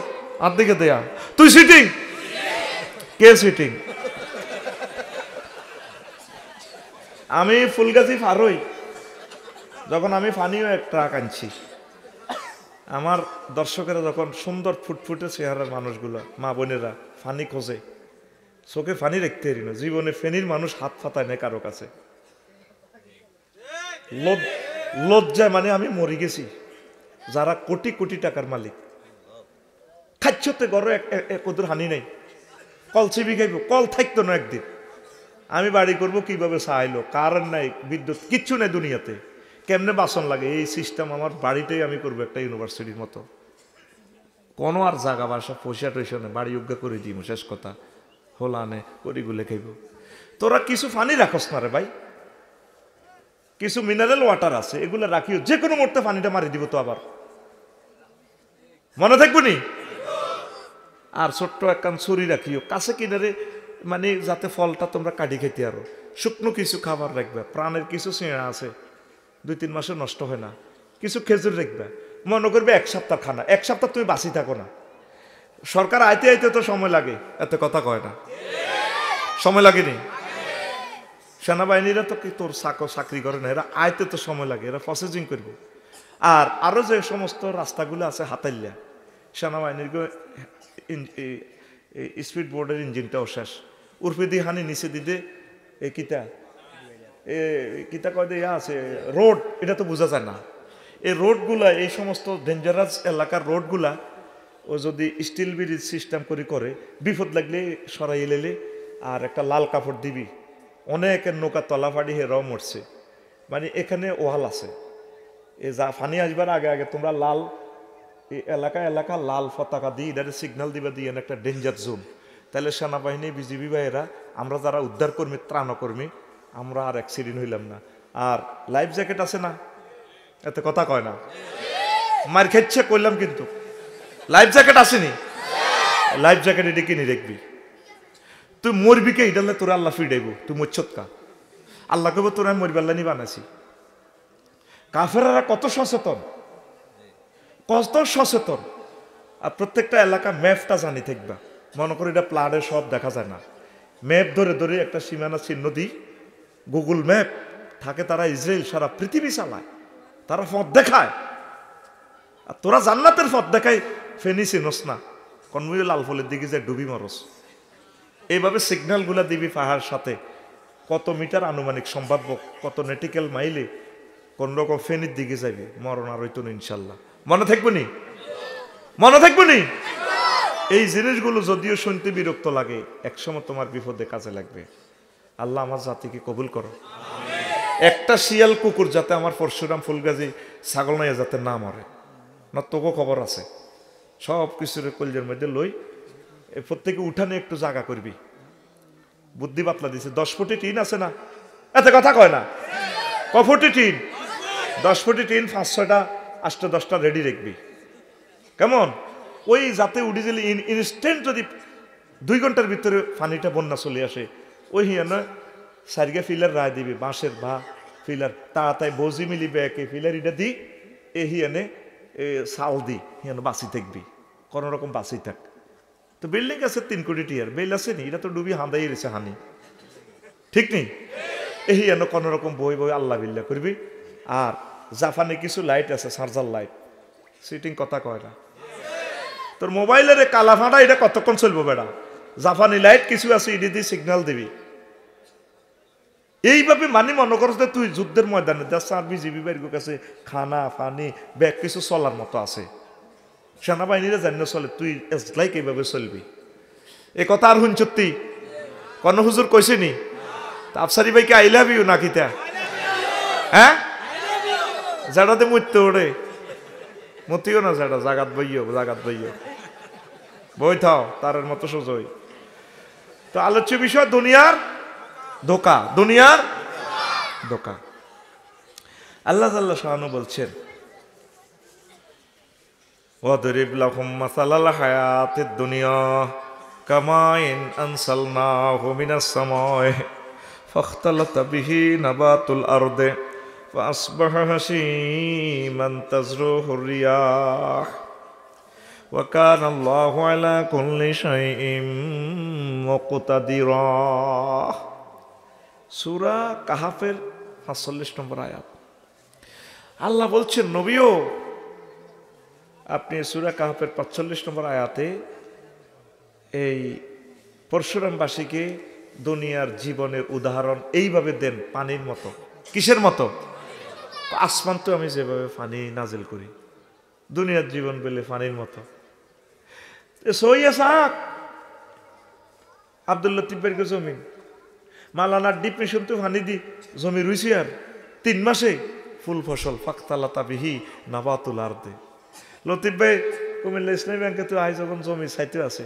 আর দিকে দেয়া, তুই সিটিং, কে সিটিং? আমি ফুলগাছি ফারই, যখন আমি ফানিও এক ট্রাক আনছি, আমার দর্শকেরা যখন সুন্দর ফুটফুটে চেহারার মানুষগুলো মা বোনেরা ফানি খোঁজে, চোখে ফানি রাখতে পারি না, জীবনে ফেনির মানুষ হাত ফাতায় নেই কারো কাছে, লজ্জায় মানে আমি মরে গেছি। যারা কোটি কোটি টাকার মালিক, খাচ্ছতে গড়ে কদুর হানি নেই, কল চিবি খাইব, কল থাকতো না একদিন। আমি বাড়ি করব কিভাবে চাইলো, কারেন্ট নাই, বিদ্যুৎ কিচ্ছু নেই দুনিয়াতে, কেমনে বাসন লাগে, এই সিস্টেম আমার বাড়িতেই আমি করবো একটা ইউনিভার্সিটির মতো। কোনো আর জায়গা বাসা পয়সা টয়সা নেই, বাড়ি যোগ্য করে দিব, শেষ কথা হোলানে করিগুলে খাইব। তোরা কিছু পানি রাখস না রে ভাই, কিছু মিনারেল ওয়াটার আছে, এগুলো রাখিও, যে কোনো মুহূর্তে পানিটা মারি দিব তো আবার, মনে থাকবো নি? আর ছোট্ট একখান ছুরি রাখিও কাছে কিনারে, মানে যাতে ফলটা তোমরা কাটি খেতে আরো, শুকনো কিছু খাবার রাখবে, প্রাণের কিছু চেঁড়া আছে 2-3 মাসে নষ্ট হয় না, কিছু খেজুর রাখবে, মনে করবে 1 সপ্তাহ খানা, 1 সপ্তাহ তুমি বাঁচি থাকো না। সরকার আইতে আইতে তো সময় লাগে, এত কথা কয় না, সময় লাগেনি? সেনাবাহিনীরা তো কি তোর চাকরি করে না, এরা আইতে তো সময় লাগে, এরা প্রসেসিং করবে। আর আরো যে সমস্ত রাস্তাগুলো আছে হাতাইল্যা, সেনাবাহিনীর স্পিড বোর্ডের ইঞ্জিনটাও শেষ, উর্ফে দিয়ে হানি নিচে দিতে এ কিতা কয় ইয়া আছে রোড, এটা তো বোঝা যায় না। এই রোডগুলা, এই সমস্ত ডেঞ্জারাস এলাকার রোডগুলা ও যদি স্টিল ব্রিজ সিস্টেম করে বিপদ লাগলে সরাই এলে আর একটা লাল কাপড় দিবি, অনেকের নৌকা তলাফাড়ি হেরাও মরছে, মানে এখানে ওয়াল আছে, এ যা ফানি আসবার আগে আগে তোমরা লাল এলাকা লাল পতাকা দিয়ে এটারে সিগন্যাল দিবে, দিয়ে একটা ডেঞ্জার জোন, তাহলে সেনাবাহিনী বিজিবি ভাইয়েরা, আমরা যারা উদ্ধার কর্মী ত্রাণকর্মী, আমরা আর অ্যাক্সিডেন্ট হইলাম না। আর লাইফ জ্যাকেট আছে না, এত কথা কয় না, মার খেচ্ছে কইলাম, কিন্তু লাইফ জ্যাকেট আসেনি, লাইফ জ্যাকেট এটা কিনে দেখবি, তুই মরবি কে ইডালে তোরা আল্লাহ ফিডাইব, তুই মরছত কা, আল্লাহ কব তোরা মরবি আল্লাহ নি বানাইছি। কাফেরারা কত সচেতন, কত সচেতন। আর প্রত্যেকটা এলাকা ম্যাপটা জানি থাকবা, মনে করি এটা প্লাডে সব দেখা যায় না, ম্যাপ ধরে ধরে একটা সীমানা চিহ্ন দিই, গুগল ম্যাপ থাকে, তারা ইসরায়েল সারা পৃথিবী চালায়, তারা পথ দেখায়। আর তোরা জান্নাতের পথ দেখায়, ফেনি চিনস না, কনভুই লাল ফলের দিকে যায় ডুবি মরস। এইভাবে সিগন্যালগুলা দিবি পাহাড় সাথে, কত মিটার আনুমানিক সম্ভাব্য, কত নেটিক্যাল মাইলে কোন রকম ফেনির দিকে যাবি, মরণ আর হইতো না ইনশাল্লাহ। মনে থাকবো নি? মনে থাকবো নি? এই জিনিসগুলো যদিও শুনতে বিরক্ত লাগে, একসময় তোমার বিপদে কাজে লাগবে। আল্লাহ আমার জাতিকে কবুল করো। একটা শিয়াল কুকুর যাতে আমার পরশুরাম ফুলগাজী ছাগল নাইয়া যাতে না মরে, না তোকে খবর আছে, সব কিছুর কলজের মধ্যে লই, প্রত্যেকে উঠানে একটু জায়গা করবি, বুদ্ধি বাতলা দিছে। 10 ফুটি টিন আছে না, এত কথা কয় না, ক ফুটি টিন? 10 ফুটি টিন 5-6টা 8-10টা রেডি রাখবি, কেমন? ওই যাতে উঠে গেলে ইনস্ট্যান্ট যদি 2 ঘন্টার ভিতরে পানিটা বন্যা চলে আসে, ওই হিয়ানো সারিগা ফিলার রায় দিবি, বাঁশের বা ফিলার তাড়াতাড়ি বজি মিলিবে, একে ফিলার এটা দি, এ হিয়ানে চাল দি, হিয়ানো বাঁচি থাকবি, কোনো রকম বাঁচি থাক। তো বিল্ডিং আছে 3 কোটি টিয়ার, বেল আছে নি, এটা তো ডুবি হাঁদাই রয়েছে হানি, ঠিক নেই? এই হিয়ানো কোনো রকম বই আল্লাহ বিল্লাহ করবি। আর জাপানে কিছু লাইট আছে, চার্জার লাইট, সিটিং কথা কয় না, তোর মোবাইলের কালা ফাঁটা এটা কতক্ষণ চলবো বেড়া, জাপানি লাইট কিছু আছে, ইডি দিয়ে সিগন্যাল দিবি। এইভাবে মানে মনে করছ যে তুই যুদ্ধের ময়দানে যাচ্ছে, আর বিজিবি বাইরের কাছে খানা পানি ব্যাগ কিছু চলার মতো আছে, সেনাবাহিনীরা জানিয়ে চলে, তুই লাইক এইভাবে চলবি। এ কথা আর শুন সত্যি কন হুজুর কইছে নি? আফসারি ভাইকে আই লাভ ইউ নাকি তা? হ্যাঁ, যারাতে মরতে ওরে মতিও না সেটা জাগাত বইও বই থাও তারের মতো সোজই। তো আলোচ্য বিষয় দুনিয়ার ধোকা, দুনিয়ার ধোকা। আল্লাহ তাআলা শানু বলছেন ওয়াদরিব লাহুম মাসালাল হায়াতিদ দুনিয়া কামাইন আনসালনাহু মিনাস সামাই ফাখতালাতা বিহি নাবাতুল আরদি ফাসবাহা হাসীমান তাজরুহুর রিয়াহ ওয়া কানা আল্লাহু আলা কুল্লি শাইইন মুকতাদিরা। সূরা কাহাফের ৪৫ নম্বর আয়াত। আল্লাহ বলছেন নবীও আপনি সূরা কাহাফের ৪৫ নম্বর আয়াতে এই পরশুরামবাসীকে দুনিয়ার জীবনের উদাহরণ এইভাবে দেন পানির মতো। কিসের মতো? আসমান তো আমি যেভাবে পানি নাজিল করি, দুনিয়ার জীবন পেলে পানির মতো। আব্দুল লতিফের জমি মালানার ডিপ মিশন তো পানি দি জমি রুইছি আর ৩ মাসে ফুল ফসল ফাকতালাতা বিহি নাবাতুল আরদি। লতিফ ভাই কুমিল্লা ইসলামী ব্যাংকে তো আই যখন জমি চাইতে আছে,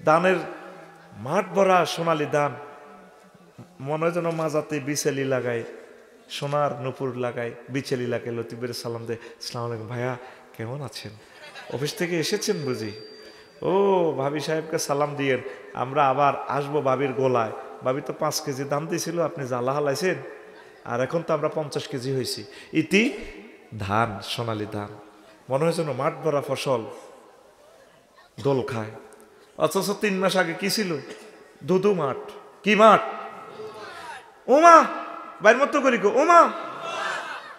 ধানের মাঠ ভরা সোনালি ধান, মনে হয় যেন মাজাতে বিচেলি লাগায়, সোনার নুপুর লাগায়, বিচেলি লাগায়। লতিফের সালাম দেয়, আসসালামু আলাইকুম ভাইয়া কেমন আছেন, অফিস থেকে এসেছেন বুঝি? ও ভাবি সাহেবকে সালাম দিয়েন, আমরা আবার আসবো ভাবির গোলায়। ভাবি তো 5 কেজি দাম দিয়েছিল, আপনি জ্বালা হালাইছেন, আর এখন তো আমরা 50 কেজি হয়েছি। ইতি ধান, সোনালি ধান, মনে হয় যেন মাঠ ভরা ফসল দোল খায়। অথচ 3 মাস আগে কি ছিল? ধুধু মাঠ। কি মাঠ? ওমা বাইর মতো করি গো, ওমা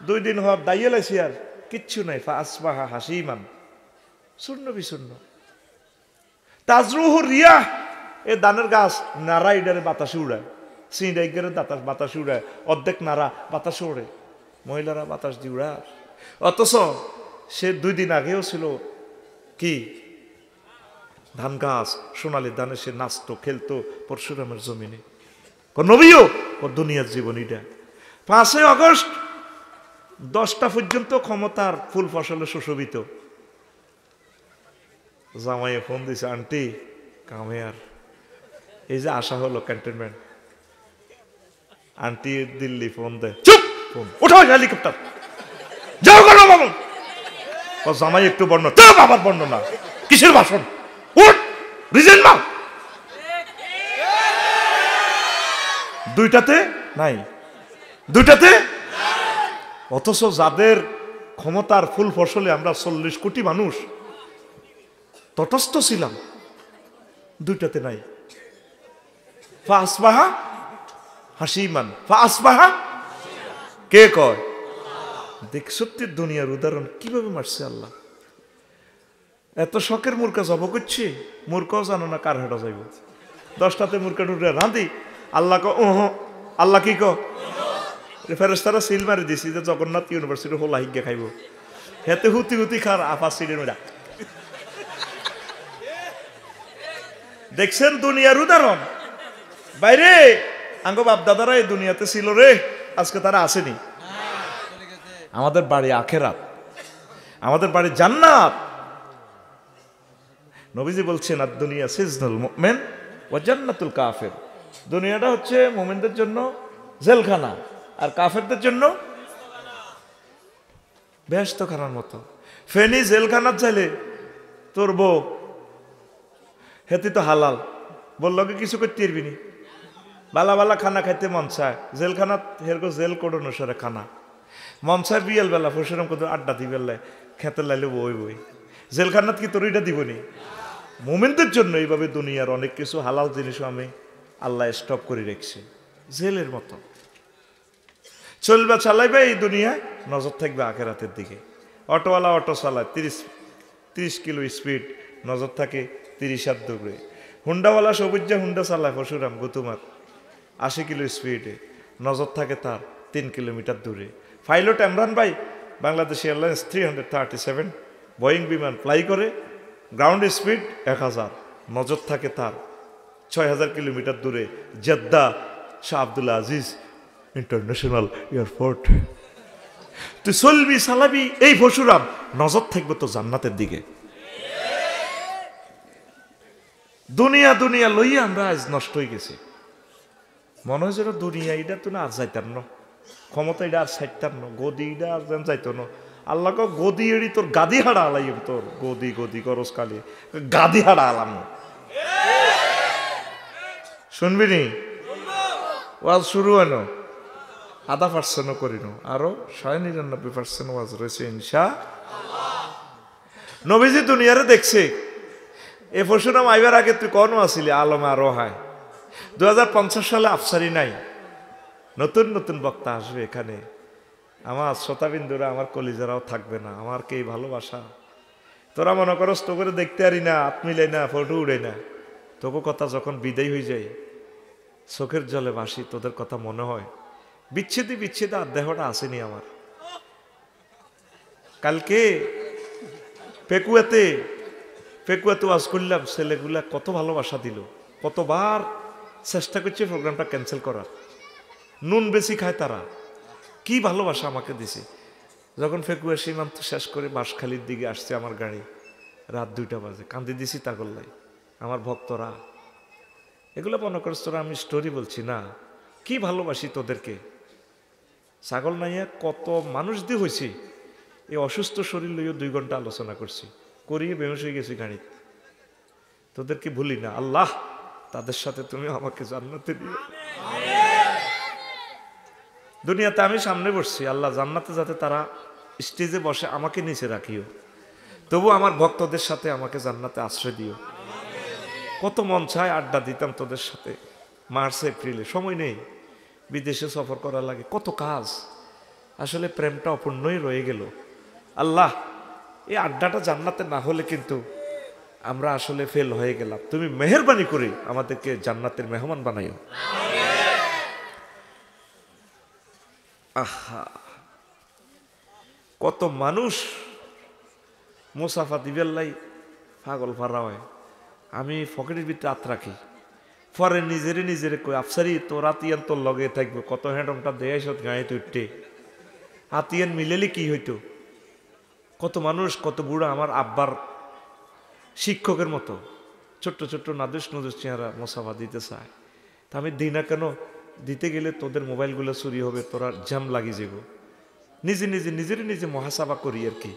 2 দিন হওয়ার দাইয়ে লাইছি আর কিচ্ছু নাই। ফাসবাহা হাসিমান, শূন্য বিশূন্য। তাজরুহুর রিয়াহ, এ ধানের গাছ নাড়া ইডারে বাতাসে উড়ায়, সিঁড়াইগারে বাতাসে উড়ায়, অর্ধেক নাড়া বাতাসে ওড়ে, মহিলারা বাতাস দিয়ে উড়ায়। অথচ সে 2 দিন আগেও ছিল কি ধান গাছ, সোনালি ধানে সে নাচতো খেলতো পরশুরামের জমিনে। নবীও ওর দুনিয়ার জীবন এটা। 5 আগস্ট 10টা পর্যন্ত ক্ষমতার ফুল ফসলে সুশোভিত। জামাইয়ে ফোন দিছে, আন্টি কামে আর এই যে আসা হলো ক্যান্টনমেন্ট। আন্টি দিল্লি ফোন দেয়, চুপ ফোন উঠাও হেলিকপ্টার যাও কেন বাবু। জামাই একটু বর্ণনা, তো বাবার বর্ণনা কিসের ভাষণ, উঠ রিজেন নাও। 2টাতে নাই, 2টাতে। অথচ যাদের ক্ষমতার ফুল ফসলে আমরা 40 কোটি মানুষ তটস্থ ছিলাম, 2টাতে নাই। ফাসবাহা হাসিমান, ফাসবাহা কে কয়? দেখ সত্যি দুনিয়ার উদাহরণ কিভাবে মারছে আল্লাহ। এত শখের মুরকা জব করছি, মুরকাও জানো না কার হেঁটা যাইব। 10টাতে মুরকা টুটে রাঁধি, আল্লাহ ক ওহ, আল্লাহ কি ক ফেরেশতারা সিল মারি দিছি যে জগন্নাথ ইউনিভার্সিটি হোলা হিগে খাইব। হেতে হুতি হুতি খার আফা সিডের মেরা। দেখছেন দুনিয়ার উদাহরণ। বাইরে আঙ্গ বাপ দাদারা এই দুনিয়াতে ছিল রে, আজকে তারা আসেনি। আমাদের বাড়ি আখেরাত, আমাদের বাড়ি জান্নাত। নবীজি বলছেন আর দুনিয়া সিজনুল মুমিন ওয়া জান্নাতুল কাফির। দুনিয়াটা হচ্ছে মুমিনদের জন্য জেলখানা আর কাফেরদের জন্য বেহেশতখানার মতো। ফেনি জেলখানার চাইলে তোর বউ হেতি তো হালাল, বললো কি কিছু করতে পারবি নি। বালা বালা খানা খাইতে মন চায়, জেলখানা হেরগো জেল কোড অনুসারে খানা মন চায়। বিয়েল বেলা ফসরম কত আড্ডা দি বেলায় খেতে লাইলে বই বই। জেলখানাত কি তোর এটা দিবনি? মোমেনদের জন্য এইভাবে দুনিয়ার অনেক কিছু হালাল জিনিসও আমি আল্লাহ স্টপ করে রেখেছি। জেলের মতো চলবে, চালাইবে এই দুনিয়ায়, নজর থাকবে আখেরাতের দিকে। অটোওয়ালা অটো চালায় 30 কিলো স্পিড, নজর থাকে 30 দূরে। হুন্ডাওয়ালা সবুজা হুন্ডা চালায় পরশুরাম গুতুমার 80 কিলো স্পিডে, নজর থাকে তার 3 কিলোমিটার দূরে। পাইলট ইমরান ভাই বাংলাদেশ এয়ারলাইন্স 337 বোয়িং বিমান ফ্লাই করে, গ্রাউন্ড স্পিড 1000, নজর থাকে তার 6000 কিলোমিটার দূরে Jeddah Shah Abdul Aziz international airport. তুই চলবি চালাবি এই পরশুরাম, নজর থাকবে তো জান্নাতের দিকে। দুনিয়া দুনিয়া লইয়া আমরা আজ নষ্ট হয়ে গেছি। মনে হয় যেন দুনিয়া এটা তো না আর যাইতাম না, ক্ষমতা এটা আর ছাইতাম না, গদি এটা আর যেন যাইতো না। আল্লাহ কো গদি এড়ি তোর গাদি হাড়া আলাইম, তোর গদি গদি করস কালি গাদি হাড়া আলাম। শুনবি নি ওয়াজ শুরু হয় না, 0.5% করিনো, আরো 99% ওয়াজ রয়েছে ইনশা। নবীজি দুনিয়ারে দেখছে। এ পরশুরাম আইবার আগে তুই কখনো আসিলি আলমে আরো হয় 2050 সালে আফসারি নাই, নতুন নতুন বক্তা আসবে এখানে। আমার শ্রোতাবিন্দুরা, আমার কলিজারাও থাকবে না। আমার কে ভালোবাসা, তোরা মনে করস তো করে দেখতে পারি না, হাত মিলাই না, ফটো উড়ে না। তোকে কথা যখন বিদায় হয়ে যায় চোখের জলে ভাসি, তোদের কথা মনে হয়। বিচ্ছেদে বিচ্ছেদে আর দেহটা আসেনি আমার। কালকে পেকুয়াতে ওয়াজ করলাম, ছেলেগুলা কত ভালোবাসা দিল, কতবার চেষ্টা করছে প্রোগ্রামটা ক্যান্সেল করার। নুন বেশি খায় তারা, কি ভালোবাসা আমাকে দিছে। যখন ফেকুয়া সীমান্ত শেষ করে বাঁশখালীর দিকে আসছে আমার গাড়ি, রাত 2টা বাজে, কান্দি দিছি তাগল্লাই। আমার ভক্তরা এগুলো মনে করছ তোরা আমি স্টোরি বলছি না, কি ভালোবাসি তোদেরকে। ছাগল নাইয়া কত মানুষ দিয়ে হয়েছি, এই অসুস্থ শরীর লইয়া 2 ঘন্টা আলোচনা করছি, করিয়ে বেহুশ হয়ে গেছি গাড়িতে। তোদেরকে ভুলি না আল্লাহ, তাদের সাথে তুমি আমাকে জান্নাতে দিও। দুনিয়াতে আমি সামনে বসছি, আল্লাহ জান্নাতে যাতে তারা স্টেজে বসে আমাকে নিচে রাখিও, তবু আমার ভক্তদের সাথে আমাকে জান্নাতে আশ্রয় দিও। কত মন চায় আড্ডা দিতাম তোদের সাথে, মার্চ এপ্রিলে, সময় নেই, বিদেশে সফর করা লাগে, কত কাজ, আসলে প্রেমটা অপূর্ণই রয়ে গেল। আল্লাহ এই আড্ডাটা জান্নাতে না হলে কিন্তু আমরা আসলে ফেল হয়ে গেলাম। তুমি মেহেরবানি করে আমাদেরকে জান্নাতের মেহমান বানাইও। আহা, কত মানুষ মুসাফা দিবেল্লাই পাগল ফারা হয়। আমি পকেটের ভিতরে হাত রাখি, পরে নিজেরে কই আফসারি তোর আতিয়ান তোর লগে থাকবে, কত হ্যান্ডমটা দেয় সত গায়ে উঠতে আতিয়ান মিলেলি কি হইতো। কত মানুষ, কত বুড়া আমার আব্বার শিক্ষকের মতো ছোট্ট ছোট্ট নাদুস নদুস চেহারা মুসাফা দিতে চায়। তা আমি দিই না কেন, দিতে গেলে তোদের মোবাইলগুলো চুরি হবে, তোরা জ্যাম লাগি যাব। নিজে মহাসাবা করি আর কি।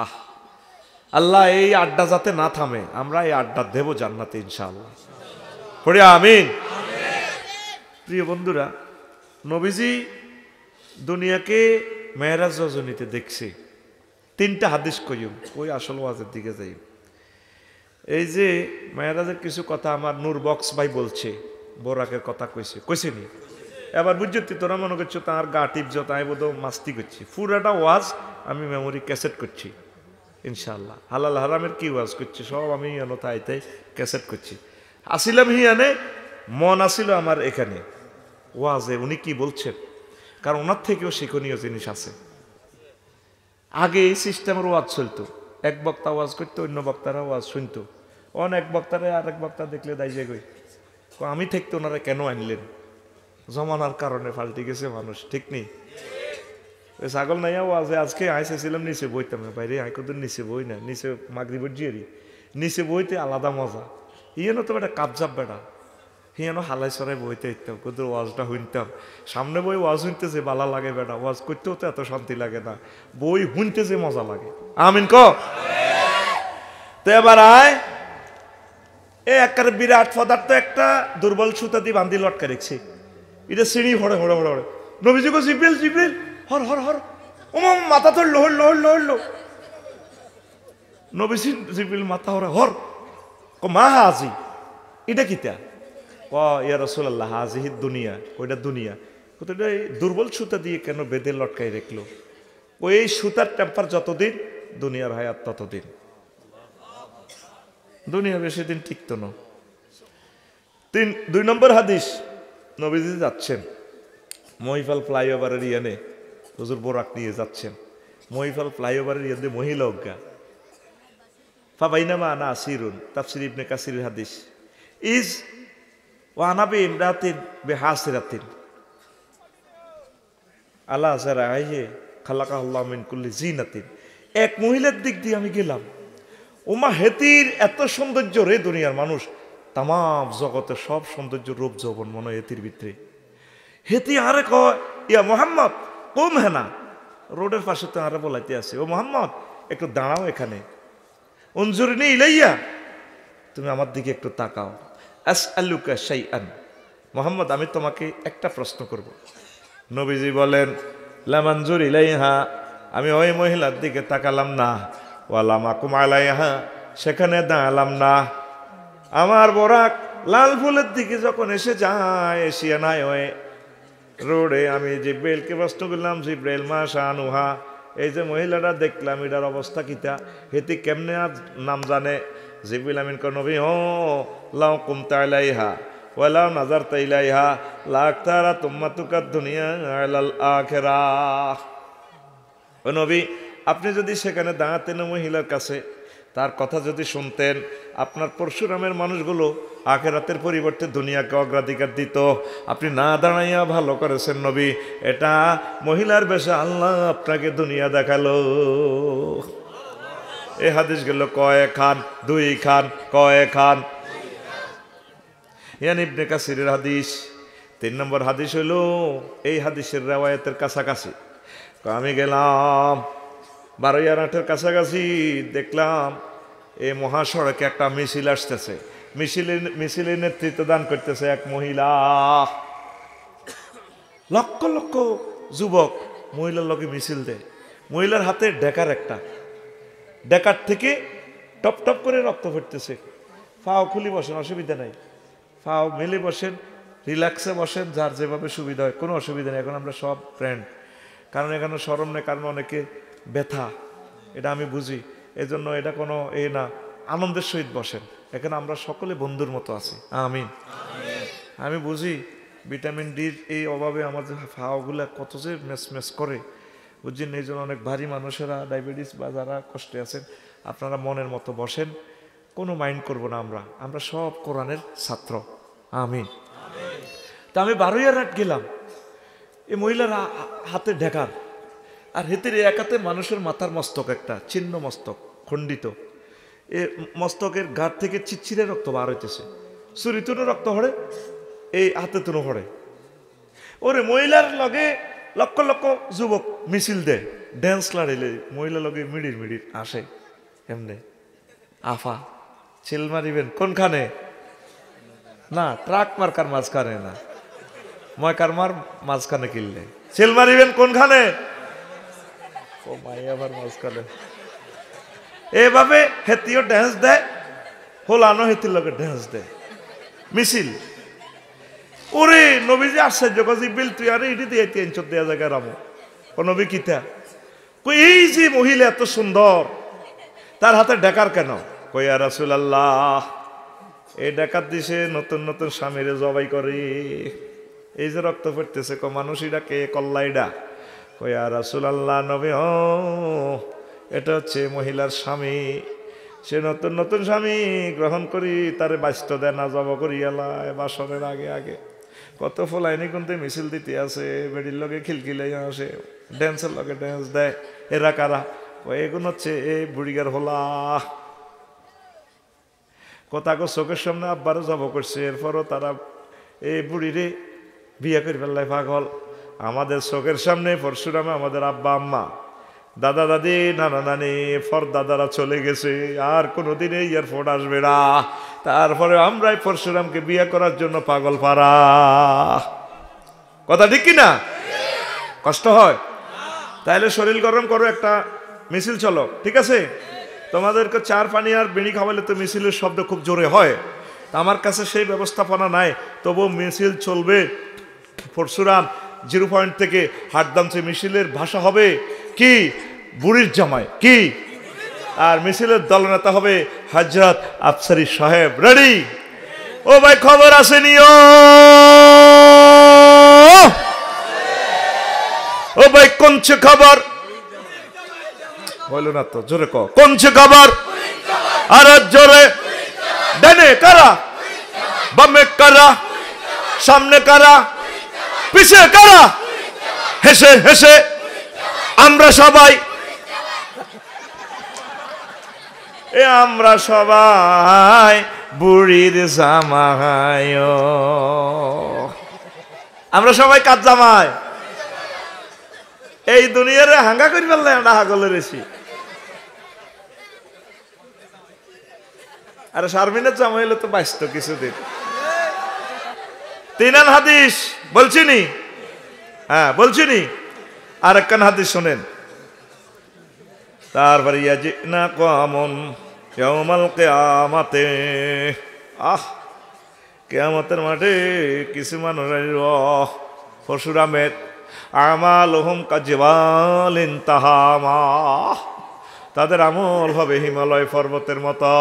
আহ আল্লাহ এই আড্ডা যাতে না থামে, আমরা এই আড্ডা দেব জান্নাতে ইনশাআল্লাহ, পড়ে আমিন। প্রিয় বন্ধুরা, নবীজি দুনিয়াকে মেরাজ রজনীতে দেখছে। 3টা হাদিস কইম, ওই আসল ওয়াজের দিকে যাই। এই যে মেরাজের কিছু কথা আমার নূর বক্স ভাই বলছে, বোরাকের কথা কইছে নি। এবার বুঝছি তোরা মনে করছো তার গা টিপছ, তাই বোধ মাস্তি করছি। পুরাটা ওয়াজ আমি মেমোরি ক্যাসেট করছি ইনশাআল্লাহ। হালাল হারামের কি ওয়াজ করছি সব আমি তাই ক্যাসেট করছি। আসিলাম হিয়ানে, মন আসিল আমার এখানে ওয়াজে উনি কি বলছেন, কারণ ওনার থেকেও শিক্ষণীয় জিনিস আছে। আগে এই সিস্টেমের ওয়াজ চলতো, এক বক্তা ওয়াজ করতো, অন্য বক্তারা ওয়াজ শুনতো। অনেক বক্তারা আরেক বক্তা দেখলে দাইজে গই, আমি থাকতে ওনারা কেন আনলেন? জমানার কারণে পাল্টে গেছে মানুষ, ঠিক নেই? ছাগল নাইয়া ওয়াজে আজকে আইসেছিলাম নিচে বইতাম না, বাইরে আই কত নিচে বই না, নিচে মাগরিবের জিয়ারি নিচে বইতে আলাদা মজা। ইয়েনো তো একটা কাবজাব বেড়া, হিয়ানো হালাই সরাই বইতে ইতাম, কত ওয়াজটা শুনতাম। সামনে বই ওয়াজ শুনতেছে বালা লাগে বেড়া, ওয়াজ করতেও তো এত শান্তি লাগে না, বই শুনতেছে মজা লাগে। আমিন ক। তো এবার আয় একেবারে বিরাট পদার্থ একটা দুর্বল সুতা দিয়ে বান্ধি লটকা রেখছি, এটা সিঁড়ি হড়ে হড়ে হড়ে হড়ে। নবীজি কো জিব্রিল হর হর হর, ওমা মাথা ধরলো হরলো। নবীজি জিব্রিল মাথা হরে হর, কো মা হাজি এটা কিতা? ক ইয়া রাসূলুল্লাহ হাজিহি দুনিয়া, ওইটা দুনিয়া। কত দুর্বল সুতা দিয়ে কেন বেঁধে লটকাই রাখলো? ওই সুতার টেম্পার যতদিন দুনিয়ার হায়াত ততদিন, দুনিয়া বেশি দিন টিকতো না। 2 নম্বর হাদিস, নবীজি যাচ্ছেন মহিফাল ফ্লাইওভারের ইয়ানে, হুজুর বোরাক নিয়ে যাচ্ছেন মহিফাল ফ্লাইওভারের ইয়ানে, মহিলা অজ্ঞা ফাবাইনামা আনা আসিরুন, তাফসির ইবনে কাসির হাদিস। ইজ ওয়ানাবি ইমরাতিন বিহাসিরাতিন আলা যারাইহি খালাকাহুল্লাহু মিন কুল্লি জিনাতিন। এক মহিলার দিক দিয়ে আমি গেলাম, ওমা হেতির এত সৌন্দর্য রে, দুনিয়ার মানুষ তাম জগতের সব সৌন্দর্য রূপ যৌবন মনে হয় হেতির ভিতরে। হেতি আরে কয় ইয়া মোহাম্মদ কম হেনা, রোডের পাশে তো আরে বলাইতে আছে, ও মোহাম্মদ একটু দাঁড়াও এখানে, উনজুরনি ইলাইয়া, তুমি আমার দিকে একটু তাকাও। আসআলুকা শাইআন, মোহাম্মদ আমি তোমাকে একটা প্রশ্ন করব। নবীজি বলেন লা মানজুর ইলাইহা, আমি ওই মহিলার দিকে তাকালাম না, ওয়ালা মাকুম আলাইহা, সেখানে দাঁড়ালাম না। আমার বরাক লাল ফুলের দিকে যখন এসে যায়, এসিয়া নাই হয়ে রোডে আমি জিব্রাইলকে প্রশ্ন করলাম, জিব্রাইল মা শানুহা, এই যে মহিলাটা দেখলাম এটার অবস্থা কিতা, হেতি কেমনে নাম জানে? জিব্রাইল আমিন কো নবী ও লাউ কুমতা আলাইহা ওয়ালাউ নাজারতা ইলাইহা লাকতারা তুম্মাতুকা দুনিয়া আলাল আখিরাহ। ও নবী, আপনি যদি সেখানে দাঁড়াতেন মহিলার কাছে, তার কথা যদি শুনতেন, আপনার পরশুরামের মানুষগুলো আখিরাতের পরিবর্তে দুনিয়াকে অগ্রাধিকার দিত। আপনি না দাঁড়াইয়া ভালো করেছেন নবী, এটা মহিলার বেশে আল্লাহ আপনাকে দুনিয়া দেখালো। এই হাদিস গেল কয় খান, দুই খান, কয় খান, ইয়ান ইবনে কাসিরের হাদিস। 3 নম্বর হাদিস হইল এই হাদিসের রেওয়ায়াতের কাছাকাছি। আমি গেলাম 12-8-এর কাছাকাছি, দেখলাম এই মহাসড়কে একটা মিছিল আসতেছে। মিছিলের নেতৃত্ব দান করতেছে এক মহিলা। লক্ষ লক্ষ যুবক মহিলার লোকে মিছিল দেয়। মহিলার হাতে ডেকার একটা, ডেকার থেকে টপ টপ করে রক্ত পড়তেছে। ফাও খুলি বসেন, অসুবিধা নাই, ফাও মেলে বসেন, রিল্যাক্সে বসেন, যার যেভাবে সুবিধা হয়, কোনো অসুবিধা নেই। এখন আমরা সব ফ্রেন্ড, কারণ এখানে শরম নেই, কারণ অনেকে ব্যথা, এটা আমি বুঝি, এজন্য এটা কোনো না, আনন্দের সহিত বসেন। এখানে আমরা সকলে বন্ধুর মতো আছি। আমিন। আমি বুঝি ভিটামিন ডির এই অভাবে আমাদের ফাওয়াগুলা কত যে মেস করে, বুঝছেন? এই জন্য অনেক ভারী মানুষেরা, ডায়াবেটিস বা যারা কষ্টে আছেন, আপনারা মনের মতো বসেন, কোনো মাইন্ড করব না। আমরা সব কোরআনের ছাত্র। আমিন। তা আমি 12-8 গেলাম, এই মহিলার হাতে ঢেকার, আর হেতের একাতে মানুষের মাথার মস্তক, একটা ছিন্ন মস্তক, খণ্ডিত। এ মস্তকের গাঢ় থেকে চিচ্ছিরে রক্ত বার হইতেছে, চুরি তুনো রক্ত হরে, এই হাতে তুনো হরে। ওরে মহিলার লগে লক্ষ লক্ষ যুবক মিছিল দেয়, ড্যান্স লাড়িলে মহিলা লগে মিড়ির আসে এমনি। আফা ছিল মারিবেন কোনখানে? না, ট্রাক মার্কার মাঝখানে না, ময়কার মার মাঝখানে কিনলে ছিল মারিবেন কোনখানে? ও মাই আবার মাঝখানে। এভাবে হেতিও ড্যান্স দেয়, হোলানো হেতির লোকে ড্যান্স দেয়, মিছিল। ওরে নবীজি আশ্চর্য কাজী বিল, তুই আরে এটি দিয়ে 300 দেওয়া জায়গায় রামো। ও নবী কিতা? কই এই যে মহিলা এত সুন্দর, তার হাতে ডেকার কেন? কইয়া রাসূলুল্লাহ, এই ডাকাত দিছে নতুন নতুন স্বামীরে জবাই করে, এই যে রক্ত পড়তেছে, ক মানুষ এটা কে কল্লা? এটা কইয়া রাসূলুল্লাহ নবী, ও এটা হচ্ছে মহিলার স্বামী, সে নতুন নতুন স্বামী গ্রহণ করি তারে বাস্ত দেয় না, জব করি এলায় বাসনের আগে আগে। কত ফলাইনি কিন্তু মিছিল দিতে আছে, বেড়ির লগে খিলখিলাই আসে, ড্যান্সের লগে ড্যান্স দেয়। এরা কারা? এগুলো হচ্ছে এই বুড়িগার হোলা। কথাকে চোখের সামনে আব্বারও জব করছে, এরপরও তারা এই বুড়িরে বিয়ে করে ফেললাই পাগল। আমাদের চোখের সামনে পরশুরামে আমাদের আব্বা আম্মা, দাদা দাদি, নানা নানি, ফর দাদারা চলে গেছে, আর কোনোদিন এই এয়ারপোর্ট আসবে না। তারপরে আমরাই পরশুরামকে বিয়ে করার জন্য পাগল পারা। কথা ঠিক কিনা? কষ্ট হয়? তাইলে শরীর গরম করো, একটা মিছিল চলো, ঠিক আছে? তোমাদেরকে চার পানি আর বিড়ি খাওয়ালে তো মিছিলের শব্দ খুব জোরে হয়। আমার কাছে সেই ব্যবস্থাপনা নাই, তবু মিছিল চলবে। পরশুরাম 0 পয়েন্ট থেকে হাটদামচে মিছিলের ভাষা হবে কি? বুড়ির জামাই কি? আর মিছিলের দলনেতা হবে হযরত আফসারি সাহেব। রেডি? ও ভাই খবর আসেনি? ও ভাই কোনছে খবর? বলো না তো, জোরে কও, কোনছে খবর? আর জোরে। ডানে কারা? বামে কারা? সামনে কারা? পিছে কারা? হেসে হেসে আমরা সবাই আমরা সবাই বুড়ির জামাই আমরা সবাই কাজ জামাই এই দুনিয়ার হাঙ্গা করি বললে আমরা হাগলের এসি আর শারমিনের জামাই হলে তো বাঁচত কিছুদিন তিনান হাদিস বলছিনি হ্যাঁ বলছিনি আর একখান হাদিস শোনেন তারপরে ইয়াজিনা কামন ইয়াউমাল কিয়ামাতে কিয়ামতের মাঠে কিছু মানুষ পরশুরামের আমালুহুম কাজিবালিন তাহামা তাদের আমল হবে হিমালয় পর্বতের মতো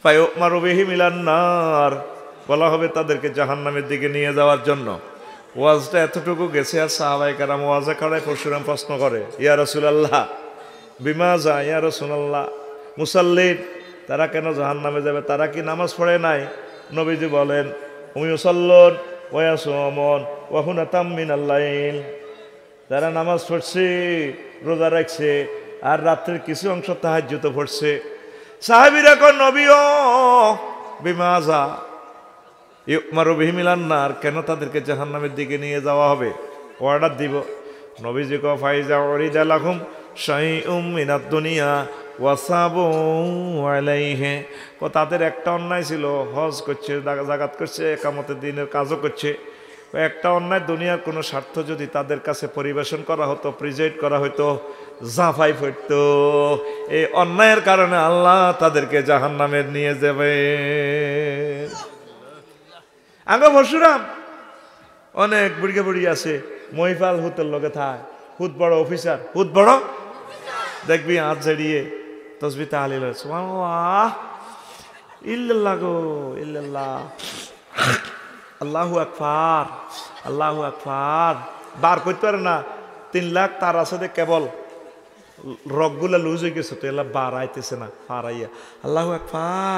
ফায়ুমারু বিহি মিলান নার বলা হবে তাদেরকে জাহান্নামের দিকে নিয়ে যাওয়ার জন্য ওয়াজটা এতটুকু গেছে আর সাহাবায়ে কেরাম ওয়াজে খাড়ায় পরশুরাম প্রশ্ন করে ইয়া রাসূলুল্লাহ বিমাজা ইয়া রাসূলুল্লাহ মুসাল্লিন তারা কেন জাহান্নামে যাবে তারা কি নামাজ পড়ে নাই নবীজি বলেন উমিউসাল্লুন ওয়া ইয়াসুমুন ওয়া হুনাতাম মিনাল লাইল তারা নামাজ পড়ছে রোজা রাখছে আর রাতের কিছু অংশ তাহাজ্জুদে পড়ছে সাহাবীরা কন নবীও বিমাজা ইউমারু বিহি মিলান নার কেন তাদেরকে জাহান্নামের দিকে নিয়ে যাওয়া হবে অর্ডার দিব নবীজি কো ফাইজা উরিদা লাহুম শাইউম মিনাদ দুনিয়া ওয়াসাবু আলাইহি কো তাদের একটা অন্যায় ছিল হজ করছে যাকাত করছে ইকামতের দিনের কাজও করছে একটা অন্যায় দুনিয়ার কোনো স্বার্থ যদি তাদের কাছে পরিবেশন করা হতো প্রেজেন্ট করা হতো জাফাই পড়তো এই অন্যায়ের কারণে আল্লাহ তাদেরকে জাহান্নামে নিয়ে যাবে আগে পরশুরাম অনেক বুড়িয়ে বুড়ি আছে মহিফাল হুতের লগে থায় হুত বড় অফিসার হুত বড় দেখবি হাত ঝেড়িয়ে তসবি তাহলিল সুবহানাল্লাহ ইল্লাল্লাহ গো ইল্লাল্লাহ আল্লাহু আকবার আল্লাহু আকবার বার করতে পারে না 3 লাখ তার আছে কেবল রগগুলা লুজ হয়ে গেছে তো এলা বার আইতেছে না পারাইয়া আল্লাহু আকবার